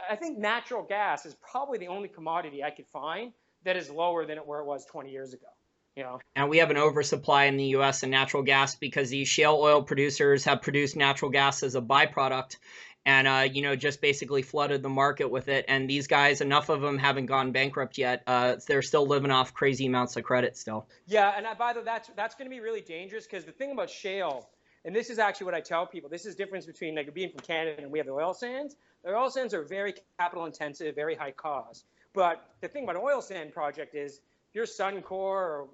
I think natural gas is probably the only commodity I could find that is lower than where it was 20 years ago. And we have an oversupply in the U.S. in natural gas because these shale oil producers have produced natural gas as a byproduct and, just basically flooded the market with it. And these guys, enough of them haven't gone bankrupt yet. They're still living off crazy amounts of credit still. Yeah, and by the way, that's going to be really dangerous because the thing about shale, and this is actually what I tell people, this is the difference between like being from Canada and we have the oil sands. The oil sands are very capital intensive, very high cost. But the thing about an oil sand project is, you're Suncor or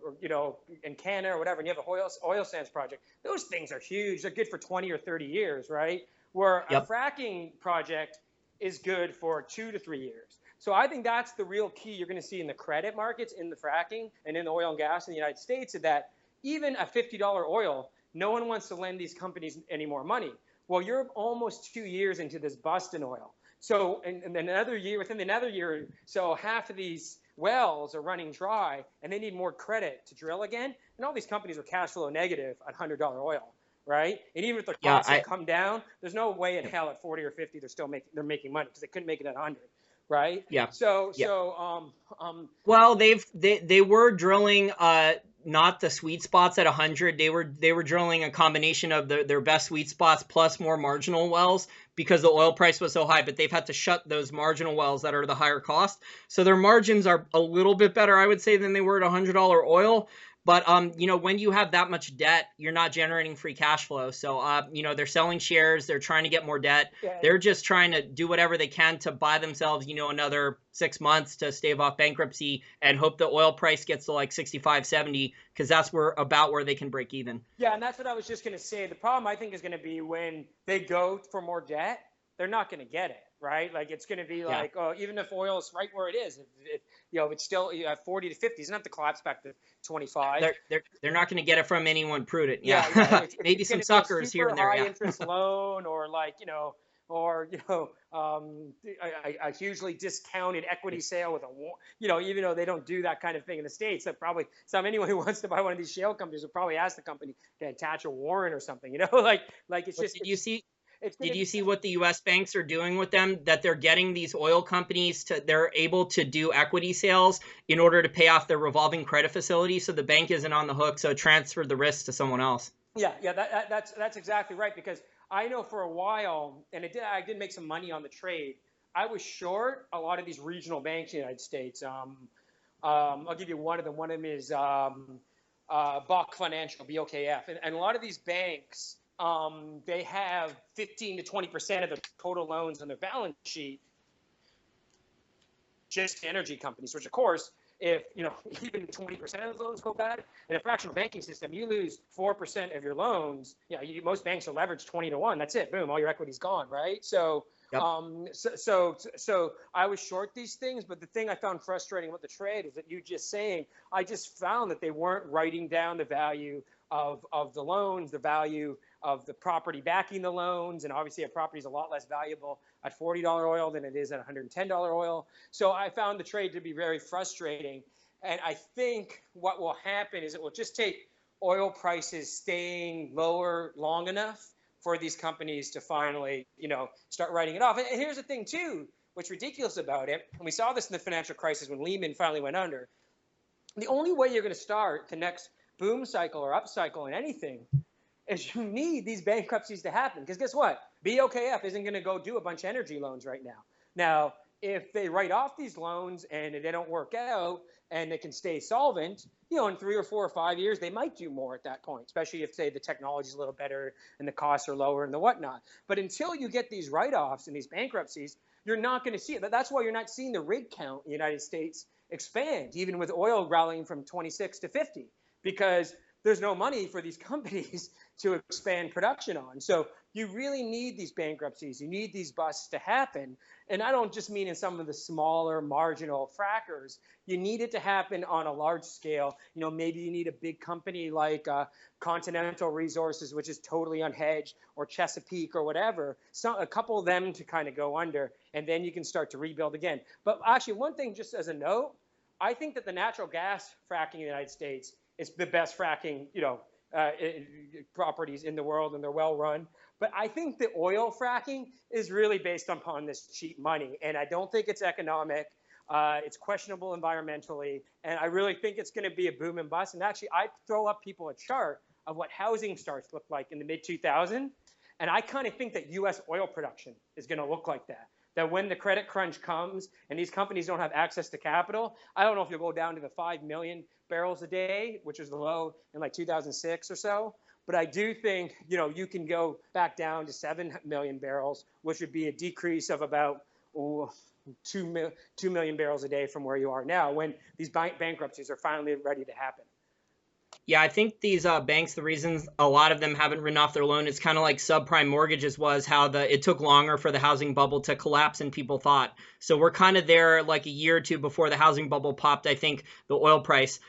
in Canada or whatever, and you have an oil sands project, those things are huge. They're good for 20 or 30 years, right? Where a fracking project is good for 2 to 3 years. So I think that's the real key you're going to see in the credit markets, in the fracking, and in the oil and gas in the United States, is that even a $50 oil, no one wants to lend these companies any more money. Well, you're almost 2 years into this bust in oil. So and then within another year, so half of these wells are running dry and they need more credit to drill again. And all these companies are cash flow negative at $100 oil, right? And even if their costs have come down, there's no way in hell at 40 or 50 they're making money because they couldn't make it at 100, right? Yeah. Well, they were drilling not the sweet spots at 100. They were drilling a combination of their best sweet spots plus more marginal wells because the oil price was so high, but they've had to shut those marginal wells that are the higher cost. So their margins are a little bit better, I would say, than they were at $100 oil. But, when you have that much debt, you're not generating free cash flow. So, they're selling shares. They're trying to get more debt. Yeah. They're just trying to do whatever they can to buy themselves, another 6 months to stave off bankruptcy and hope the oil price gets to like 65, 70, because that's about where they can break even. Yeah, and that's what I was just going to say. The problem, I think, is going to be when they go for more debt, they're not going to get it. Right? Like it's going to be like, even if oil is right where it is, it's still at 40 to 50. It's not to collapse back to 25. They're not going to get it from anyone prudent. Yeah. Maybe some suckers here and there. High interest loan or a hugely discounted equity sale with even though they don't do that kind of thing in the States, that probably anyone who wants to buy one of these shale companies will probably ask the company to attach a warrant or something, like it's just. Did you see what the U.S. banks are doing with them? That they're getting these oil companies they're able to do equity sales in order to pay off their revolving credit facility, so the bank isn't on the hook, so transfer the risk to someone else. Yeah, that's exactly right. Because I know for a while, and I did make some money on the trade. I was short a lot of these regional banks in the United States. I'll give you one of them. One of them is Bok Financial, BOKF, and a lot of these banks. They have 15 to 20% of the total loans on their balance sheet just to energy companies, which of course, if even 20% of the loans go bad, in a fractional banking system, you lose 4% of your loans. Most banks are leveraged 20 to 1. That's it. Boom, all your equity's gone, right? So Yep. So I was short these things, but the thing I found frustrating about the trade is that you just saying, I just found that they weren't writing down the value of the loans, the value of the property backing the loans, and obviously a property is a lot less valuable at $40 oil than it is at $110 oil. So I found the trade to be very frustrating, and I think what will happen is it will just take oil prices staying lower long enough for these companies to finally, start writing it off. And here's the thing too, what's ridiculous about it, and we saw this in the financial crisis when Lehman finally went under, the only way you're going to start the next boom cycle or upcycle in anything is you need these bankruptcies to happen. Because guess what? BOKF isn't going to go do a bunch of energy loans right now. Now, if they write off these loans and they don't work out and they can stay solvent, in 3 or 4 or 5 years, they might do more at that point, especially if, say, the technology is a little better and the costs are lower and the whatnot. But until you get these write-offs and these bankruptcies, you're not going to see it. That's why you're not seeing the rig count in the United States expand, even with oil rallying from 26 to 50, because there's no money for these companies to expand production on. So you really need these bankruptcies. You need these busts to happen. And I don't just mean in some of the smaller marginal frackers. You need it to happen on a large scale. Maybe you need a big company like Continental Resources, which is totally unhedged, or Chesapeake or whatever. So a couple of them to kind of go under, and then you can start to rebuild again. But actually, one thing just as a note, I think that the natural gas fracking in the United States is the best fracking, properties in the world, and they're well run. But I think the oil fracking is really based upon this cheap money, and I don't think it's economic. It's questionable environmentally, and I really think it's going to be a boom and bust. And actually, I throw up people a chart of what housing starts look like in the mid-2000s, and I kind of think that U.S. oil production is going to look like that. That when the credit crunch comes and these companies don't have access to capital, I don't know if you'll go down to the 5 million barrels a day, which was the low in like 2006 or so. But I do think, you can go back down to 7 million barrels, which would be a decrease of about 2 million barrels a day from where you are now, when these bankruptcies are finally ready to happen. Yeah, I think these banks, the reasons a lot of them haven't written off their loan, it's kind of like subprime mortgages was, how it took longer for the housing bubble to collapse than people thought. So we're kind of there like a year or two before the housing bubble popped. I think the oil price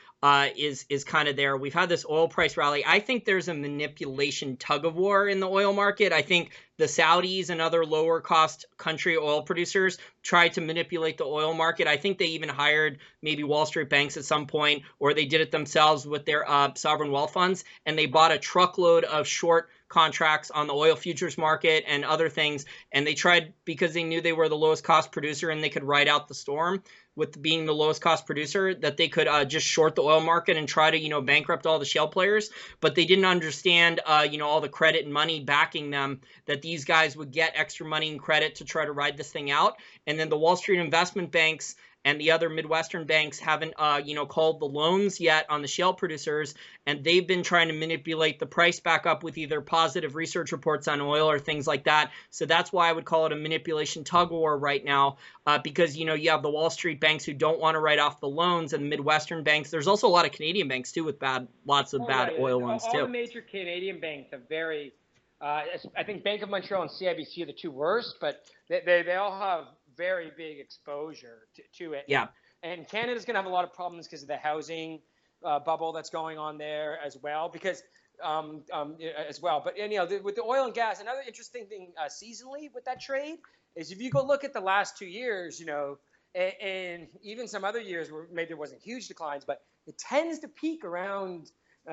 is kind of there. We've had this oil price rally. I think there's a manipulation tug of war in the oil market. I think the Saudis and other lower cost country oil producers tried to manipulate the oil market. I think they even hired maybe Wall Street banks at some point, or they did it themselves with their sovereign wealth funds, and they bought a truckload of short contracts on the oil futures market and other things. And they tried, because they knew they were the lowest cost producer and they could ride out the storm with being the lowest cost producer, that they could just short the oil market and try to, bankrupt all the shale players. But they didn't understand, all the credit and money backing them, that these guys would get extra money and credit to try to ride this thing out. And then the Wall Street investment banks and the other Midwestern banks haven't, called the loans yet on the shale producers, and they've been trying to manipulate the price back up with either positive research reports on oil or things like that. So that's why I would call it a manipulation tug of war right now, because, you have the Wall Street banks who don't want to write off the loans, and the Midwestern banks. There's also a lot of Canadian banks too with lots of bad oil loans too. All the major Canadian banks have very, I think Bank of Montreal and CIBC are the two worst, but they all have very big exposure to it. Yeah. And Canada's going to have a lot of problems because of the housing bubble that's going on there as well. But with the oil and gas, another interesting thing seasonally with that trade is if you go look at the last 2 years, and even some other years where maybe there wasn't huge declines, but it tends to peak around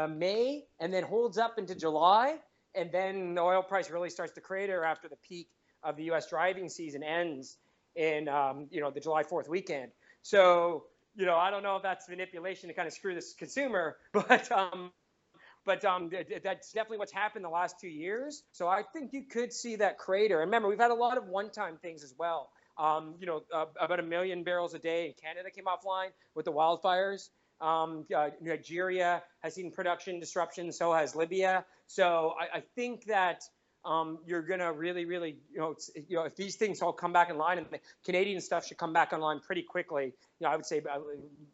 May and then holds up into July, and then the oil price really starts to crater after the peak of the U.S. driving season ends in the July 4th weekend. So I don't know if that's manipulation to kind of screw this consumer, but that's definitely what's happened the last 2 years. So I think you could see that crater. And remember, we've had a lot of one-time things as well. About 1 million barrels a day in Canada came offline with the wildfires. Nigeria has seen production disruption, so has Libya. So I think that you're going to really, if these things all come back in line, and the Canadian stuff should come back online pretty quickly, I would say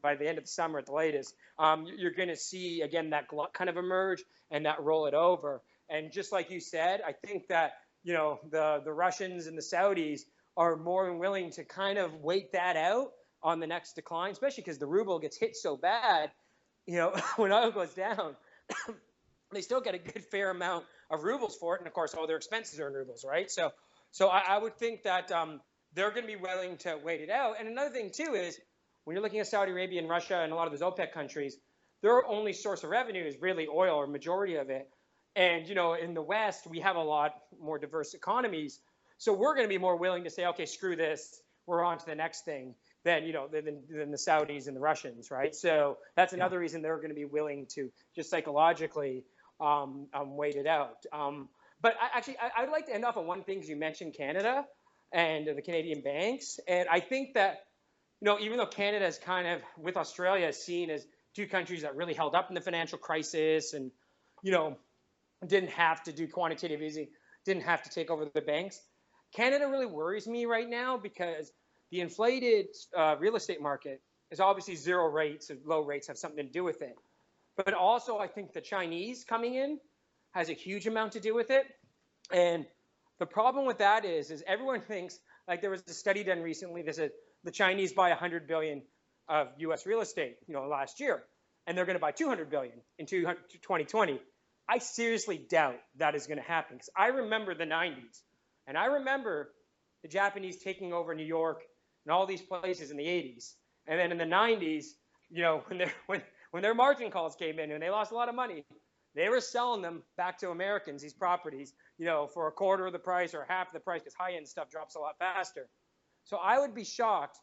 by the end of the summer at the latest, you're going to see, again, that glut kind of emerge and that roll it over. And just like you said, I think that, the Russians and the Saudis are more than willing to kind of wait that out on the next decline, especially because the ruble gets hit so bad. When oil goes down, they still get a good fair amount of rubles for it, and of course all their expenses are in rubles, right? So I would think that they're going to be willing to wait it out. And another thing too is when you're looking at Saudi Arabia and Russia and a lot of those OPEC countries, their only source of revenue is really oil, or majority of it. And in the West, we have a lot more diverse economies, so we're going to be more willing to say, okay, screw this, we're on to the next thing, than the Saudis and the Russians, right? So that's another reason they're going to be willing to just psychologically wait it out. But I'd like to end off on one thing, because you mentioned Canada and the Canadian banks, and I think that even though Canada is kind of, with Australia, seen as two countries that really held up in the financial crisis, and didn't have to do quantitative easing, didn't have to take over the banks. Canada really worries me right now, because the inflated real estate market is obviously zero rates, and low rates have something to do with it. But also, I think the Chinese coming in has a huge amount to do with it. And the problem with that is everyone thinks, like there was a study done recently that said the Chinese buy 100 billion of U.S. real estate, last year, and they're going to buy 200 billion in 2020. I seriously doubt that is going to happen, because I remember the 90s, and I remember the Japanese taking over New York and all these places in the 80s. And then in the 90s, when their margin calls came in and they lost a lot of money, they were selling them back to Americans, these properties, for a quarter of the price or half the price, because high-end stuff drops a lot faster. So I would be shocked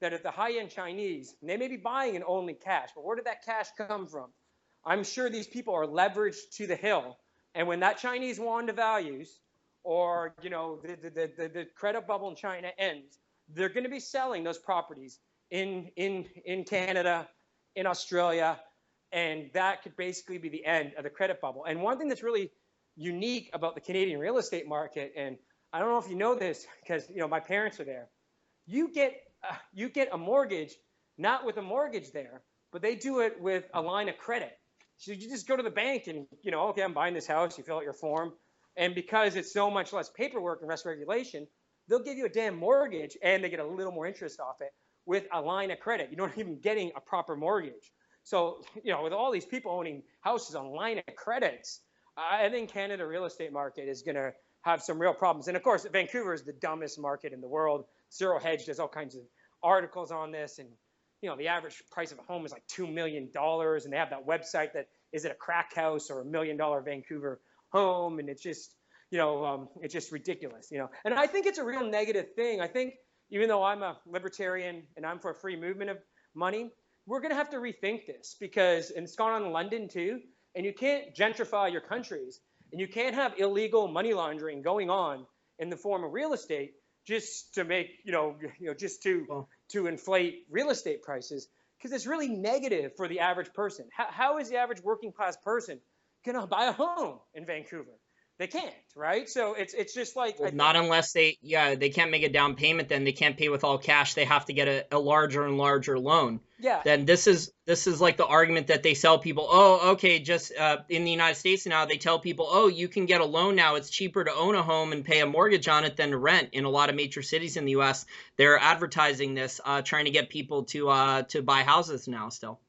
that if the high-end Chinese, and they may be buying in only cash, but where did that cash come from? I'm sure these people are leveraged to the hill, and when that Chinese yuan devalues, or the credit bubble in China ends, they're going to be selling those properties in Canada, in Australia, and that could basically be the end of the credit bubble. And one thing that's really unique about the Canadian real estate market, and I don't know if you know this, because my parents are there, you get a mortgage not with a mortgage there, but they do it with a line of credit. So you just go to the bank and, okay, I'm buying this house. You fill out your form. And because it's so much less paperwork and less regulation, they'll give you a damn mortgage, and they get a little more interest off it with a line of credit. You're not even getting a proper mortgage. So, with all these people owning houses on line of credits, I think Canada real estate market is going to have some real problems. And of course, Vancouver is the dumbest market in the world. Zero Hedge does all kinds of articles on this, and the average price of a home is like $2 million, and they have that website that, is it a crack house or $1 million Vancouver home? And it's just, it's just ridiculous, And I think it's a real negative thing. I think even though I'm a libertarian and I'm for a free movement of money, we're going to have to rethink this, because, and it's gone on in London too, and you can't gentrify your countries, and you can't have illegal money laundering going on in the form of real estate just to make, just to inflate real estate prices, because it's really negative for the average person. How is the average working class person going to buy a home in Vancouver? They can't, right? So it's just like, well, not unless they can't make a down payment, then they can't pay with all cash. They have to get a larger and larger loan. Yeah. Then this is like the argument that they sell people. Oh, okay, just in the United States now, they tell people, oh, you can get a loan now. It's cheaper to own a home and pay a mortgage on it than to rent. In a lot of major cities in the U.S., they're advertising this, trying to get people to buy houses now still.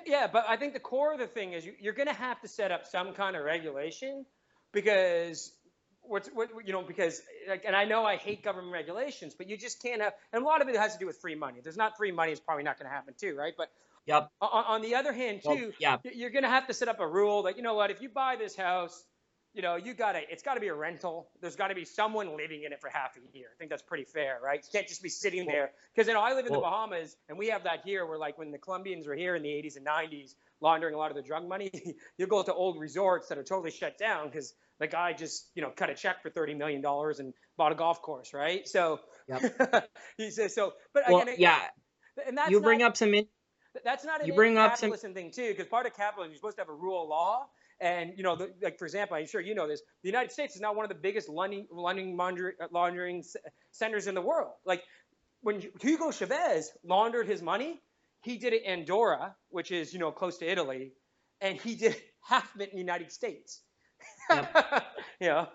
Yeah, but I think the core of the thing is you're going to have to set up some kind of regulation, because because and I know I hate government regulations, but you just can't have, and a lot of it has to do with free money. If there's not free money, it's probably not going to happen too, right? But yep. On the other hand too, you're going to have to set up a rule that, if you buy this house, it's got to be a rental. There's got to be someone living in it for half a year. I think that's pretty fair, right? You can't just be sitting there, because I live in the Bahamas, and we have that here, where like when the Colombians were here in the 80s and 90s laundering a lot of the drug money, you go to old resorts that are totally shut down because the guy just cut a check for $30 million and bought a golf course, right? So he says so. But again, and that's you bring up some. That's not an anti-capitalism thing too, because part of capitalism, you're supposed to have a rule of law. And, like, for example, I'm sure you know this, the United States is now one of the biggest money laundering centers in the world. Like, when Hugo Chavez laundered his money, he did it in Andorra, which is, close to Italy, and he did half of it in the United States. Yep. Yeah.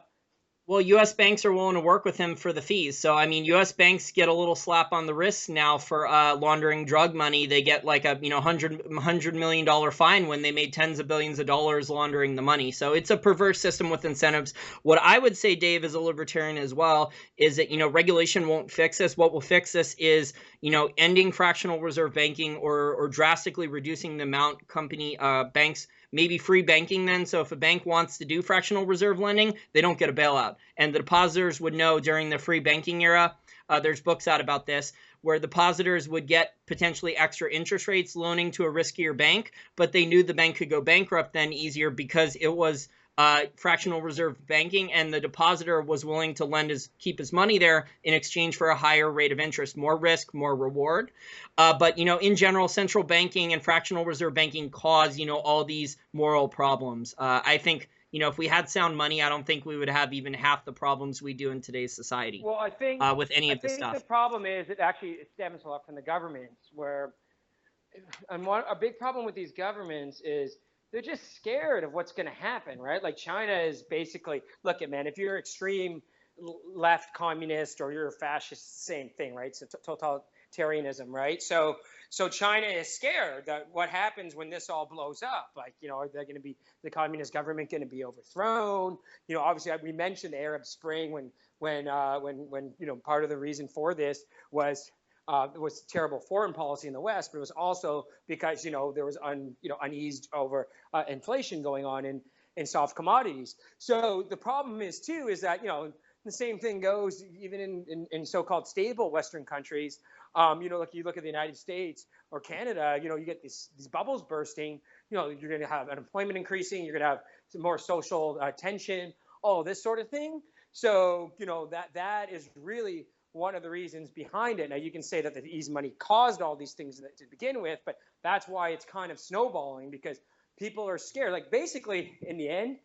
Well, U.S. banks are willing to work with him for the fees. So, I mean, U.S. banks get a little slap on the wrist now for laundering drug money. They get like a $100 million fine when they made tens of billions of dollars laundering the money. So it's a perverse system with incentives. What I would say, Dave, as a libertarian as well, is that regulation won't fix this. What will fix this is ending fractional reserve banking or drastically reducing the amount banks. Maybe free banking then. So if a bank wants to do fractional reserve lending, they don't get a bailout. And the depositors would know during the free banking era, there's books out about this, where depositors would get potentially extra interest rates loaning to a riskier bank, but they knew the bank could go bankrupt then easier because it was fractional reserve banking, and the depositor was willing to keep his money there in exchange for a higher rate of interest, more risk, more reward. But in general, central banking and fractional reserve banking cause all these moral problems. I think if we had sound money, I don't think we would have even half the problems we do in today's society. Well, I think with any of this stuff. The problem is it stems a lot from the governments, where a big problem with these governments is they're just scared of what's going to happen, right? Like China is basically, look at, man, if you're extreme left communist or you're a fascist, same thing, right? So totalitarianism, right? So China is scared that what happens when this all blows up, like, are they going to be, the communist government going to be overthrown? Obviously we mentioned the Arab Spring when part of the reason for this was terrible foreign policy in the West, but it was also because there was uneased over inflation going on in soft commodities. So the problem is too is that the same thing goes even in so-called stable Western countries. Like you look at the United States or Canada, you get these bubbles bursting. You're going to have unemployment increasing. You're going to have some more social tension, all this sort of thing. So that is really one of the reasons behind it. Now, you can say that the easy money caused all these things to begin with, but that's why it's kind of snowballing, because people are scared. Like, basically, in the end,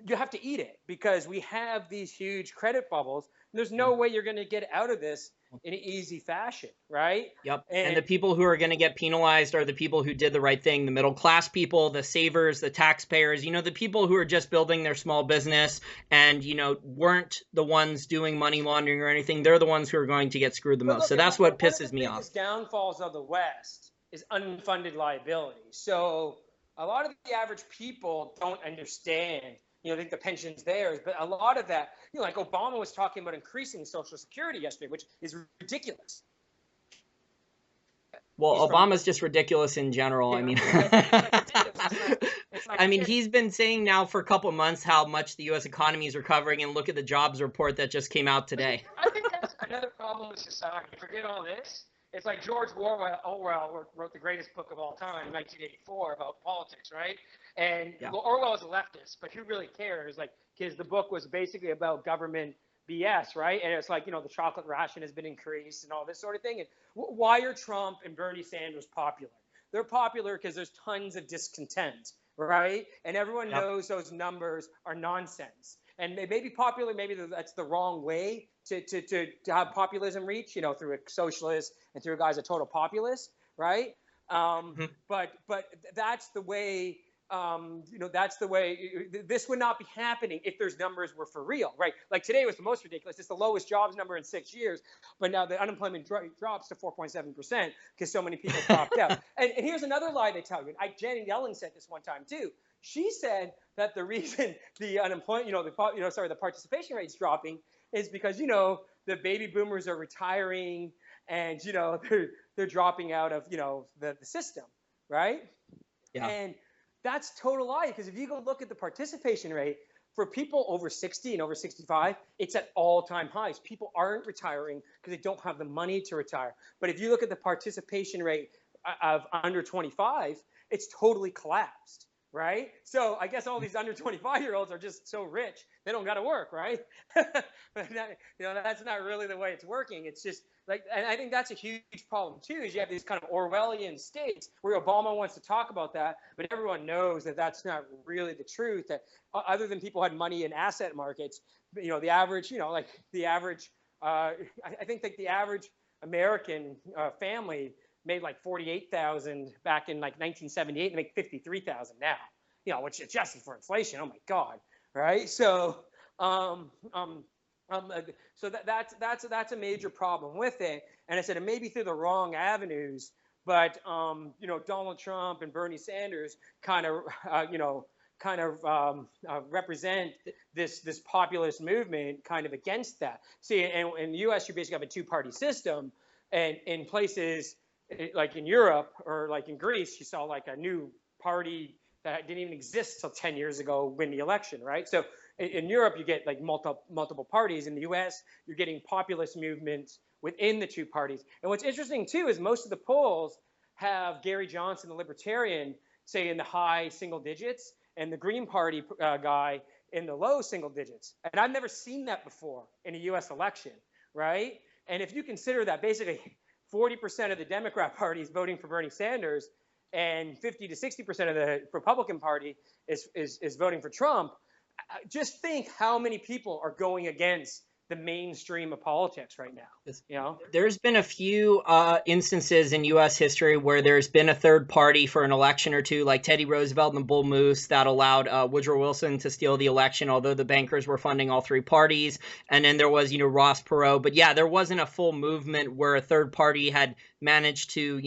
you have to eat it, because we have these huge credit bubbles. And there's no way you're going to get out of this in an easy fashion, right? Yep. And the people who are going to get penalized are the people who did the right thing, the middle class people, the savers, the taxpayers, the people who are just building their small business and, weren't the ones doing money laundering or anything. They're the ones who are going to get screwed the most. So that's what pisses me off. One of the biggest downfalls of the West is unfunded liability. So a lot of the average people don't understand. I think the pension's theirs, but a lot of that, like Obama was talking about increasing Social Security yesterday, which is ridiculous. Well, Obama's just ridiculous in general. I mean, he's been saying now for a couple of months how much the U.S. economy is recovering, and look at the jobs report that just came out today. I think that's another problem with society. Forget all this. It's like George Orwell wrote the greatest book of all time, 1984, about politics, right? And Orwell is a leftist, but who really cares? Like, because the book was basically about government BS, right? And it's like, the chocolate ration has been increased and all this sort of thing. And why are Trump and Bernie Sanders popular? They're popular because there's tons of discontent, right? And everyone knows those numbers are nonsense. And they may be popular, maybe that's the wrong way to have populism reach, through a socialist and through a guy's a total populist, right? But that's the way, that's the way. This would not be happening if those numbers were for real, right? Like today was the most ridiculous. It's the lowest jobs number in 6 years, but now the unemployment drops to 4.7% because so many people dropped out. And here's another lie they tell you. Janet Yellen said this one time too. She said that the reason the unemployment, the participation rate's dropping is because, the baby boomers are retiring and, they're dropping out of, the system, right? Yeah. And that's total lie, because if you go look at the participation rate for people over 60 and over 65, it's at all-time highs. People aren't retiring because they don't have the money to retire. But if you look at the participation rate of under 25, it's totally collapsed. Right? So I guess all these under 25-year-olds are just so rich, they don't got to work, right? But that's not really the way it's working. It's just like, and I think that's a huge problem too, is you have these kind of Orwellian states where Obama wants to talk about that, but everyone knows that that's not really the truth, that other than people had money in asset markets, the average, I think like the average American family made like 48,000 back in like 1978 and make 53,000 now, which adjusted for inflation. Oh my God. Right. So, Um, um, so that's a major problem with it. And I said it may be through the wrong avenues, but Donald Trump and Bernie Sanders kind of represent this populist movement kind of against that. See, in the U.S. you basically have a two-party system, and in places like in Europe or like in Greece, you saw like a new party that didn't even exist till 10 years ago win the election, right? So in Europe, you get like multiple parties. In the U.S., you're getting populist movements within the two parties. And what's interesting too is most of the polls have Gary Johnson, the Libertarian, say in the high single digits, and the Green Party guy in the low single digits. And I've never seen that before in a U.S. election, right? And if you consider that basically 40% of the Democrat Party is voting for Bernie Sanders, and 50 to 60% of the Republican Party is voting for Trump, just think how many people are going against the mainstream of politics right now. There's been a few instances in U.S. history where there's been a third party for an election or two, like Teddy Roosevelt and the Bull Moose, that allowed Woodrow Wilson to steal the election, although the bankers were funding all three parties. And then there was, Ross Perot. But yeah, there wasn't a full movement where a third party had managed to,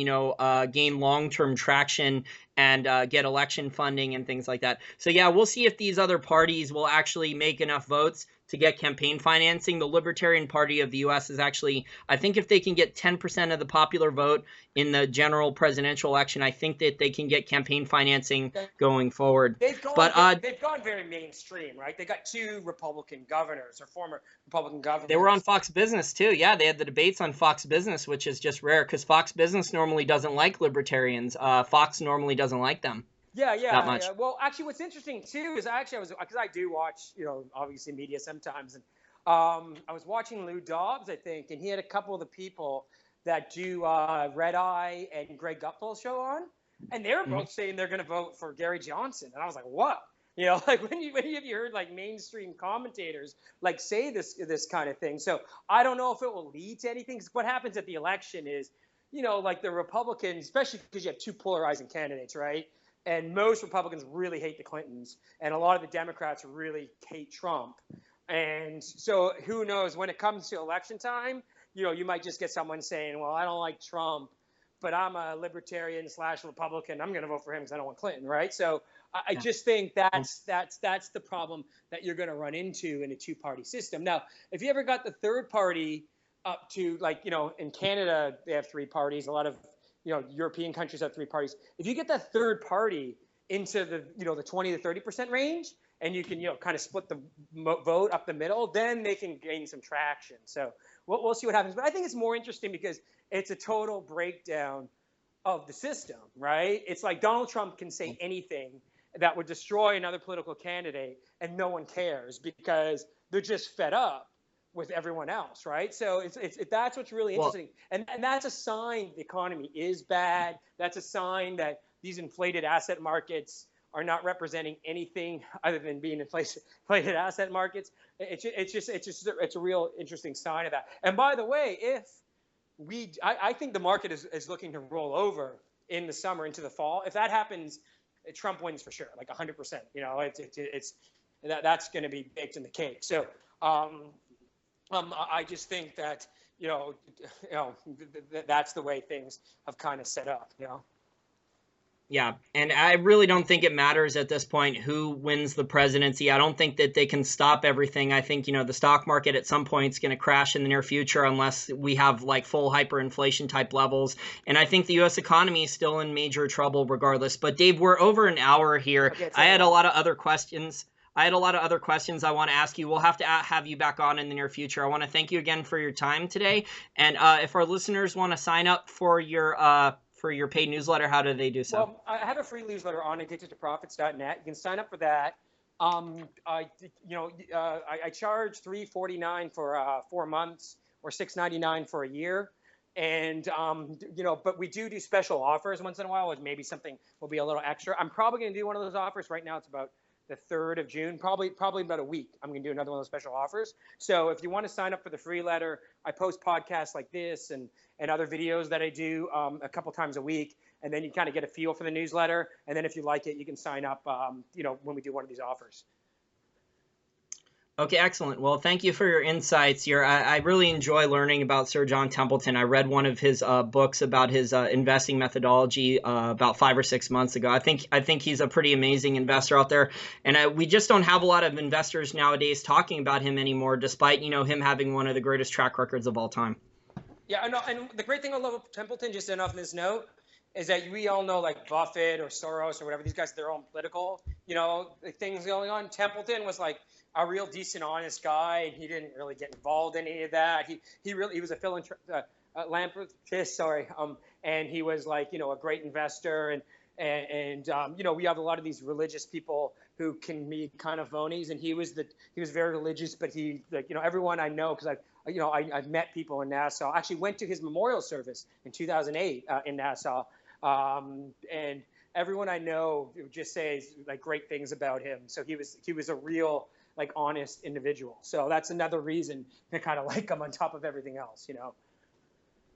gain long-term traction and get election funding and things like that. So yeah, we'll see if these other parties will actually make enough votes to get campaign financing. The Libertarian Party of the U.S. is actually, I think if they can get 10% of the popular vote in the general presidential election, I think that they can get campaign financing going forward. They've gone very mainstream, right? They got two Republican governors or former Republican governors. They were on Fox Business too. Yeah, they had the debates on Fox Business, which is just rare because Fox Business normally doesn't like libertarians. Fox normally doesn't like them. That much. Well, actually, what's interesting too is because I do watch, obviously media sometimes, and I was watching Lou Dobbs, I think, and he had a couple of the people that do Red Eye and Greg Gutfeld's show on, and they were both saying they're going to vote for Gary Johnson, and I was like, what? Like when have you heard like mainstream commentators like say this kind of thing? So I don't know if it will lead to anything. 'Cause what happens at the election is, like the Republicans, especially because you have two polarizing candidates, right? And most Republicans really hate the Clintons, and a lot of the Democrats really hate Trump. And so who knows, when it comes to election time, you might just get someone saying, well, I don't like Trump, but I'm a libertarian / Republican. I'm going to vote for him because I don't want Clinton, right? So I just think that's the problem that you're going to run into in a two-party system. Now, if you ever got the third party up to, like, in Canada, they have three parties. A lot of European countries have three parties. If you get that third party into the the 20 to 30% range, and you can kind of split the vote up the middle, then they can gain some traction. So we'll see what happens. But I think it's more interesting because it's a total breakdown of the system, right? It's like Donald Trump can say anything that would destroy another political candidate, and no one cares because they're just fed up with everyone else, right? So that's what's really interesting. And that's a sign the economy is bad. That's a sign that these inflated asset markets are not representing anything other than being inflated asset markets. It's a real interesting sign of that. And by the way, I think the market is looking to roll over in the summer into the fall. If that happens, Trump wins for sure, like 100%. That's going to be baked in the cake. So I just think that that's the way things have kind of set up. Yeah, and I really don't think it matters at this point who wins the presidency. I don't think that they can stop everything. I think, the stock market at some point is going to crash in the near future unless we have like full hyperinflation type levels. And I think the U.S. economy is still in major trouble regardless. But Dave, we're over an hour here. Okay, I had a lot of other questions. I want to ask you. We'll have to have you back on in the near future. I want to thank you again for your time today. And if our listeners want to sign up for your paid newsletter, how do they do so? Well, I have a free newsletter on addictedtoprofits.net. You can sign up for that. I charge $3.49 for 4 months or $6.99 for a year. And, but we do special offers once in a while, which maybe something will be a little extra. I'm probably going to do one of those offers. Right now it's about the 3rd of June, probably about a week. I'm going to do another one of those special offers. So if you want to sign up for the free letter, I post podcasts like this and other videos that I do a couple times a week. And then you kind of get a feel for the newsletter. And then if you like it, you can sign up, when we do one of these offers. Okay, excellent. Well, thank you for your insights here. I really enjoy learning about Sir John Templeton. I read one of his books about his investing methodology about 5 or 6 months ago. I think he's a pretty amazing investor out there, and we just don't have a lot of investors nowadays talking about him anymore, despite him having one of the greatest track records of all time. Yeah, I know. And the great thing I love about Templeton, just enough on this note, is that we all know like Buffett or Soros or whatever, these guys have their own political, things going on. Templeton was like a real decent, honest guy, and he didn't really get involved in any of that. He was a philanthropist, sorry, and he was like a great investor, and we have a lot of these religious people who can be kind of phonies, and he was very religious, but he everyone I know, because I've met people in Nassau. I actually went to his memorial service in 2008 in Nassau, and everyone I know just says like great things about him. So he was a real like honest individual. So that's another reason to kind of like him on top of everything else.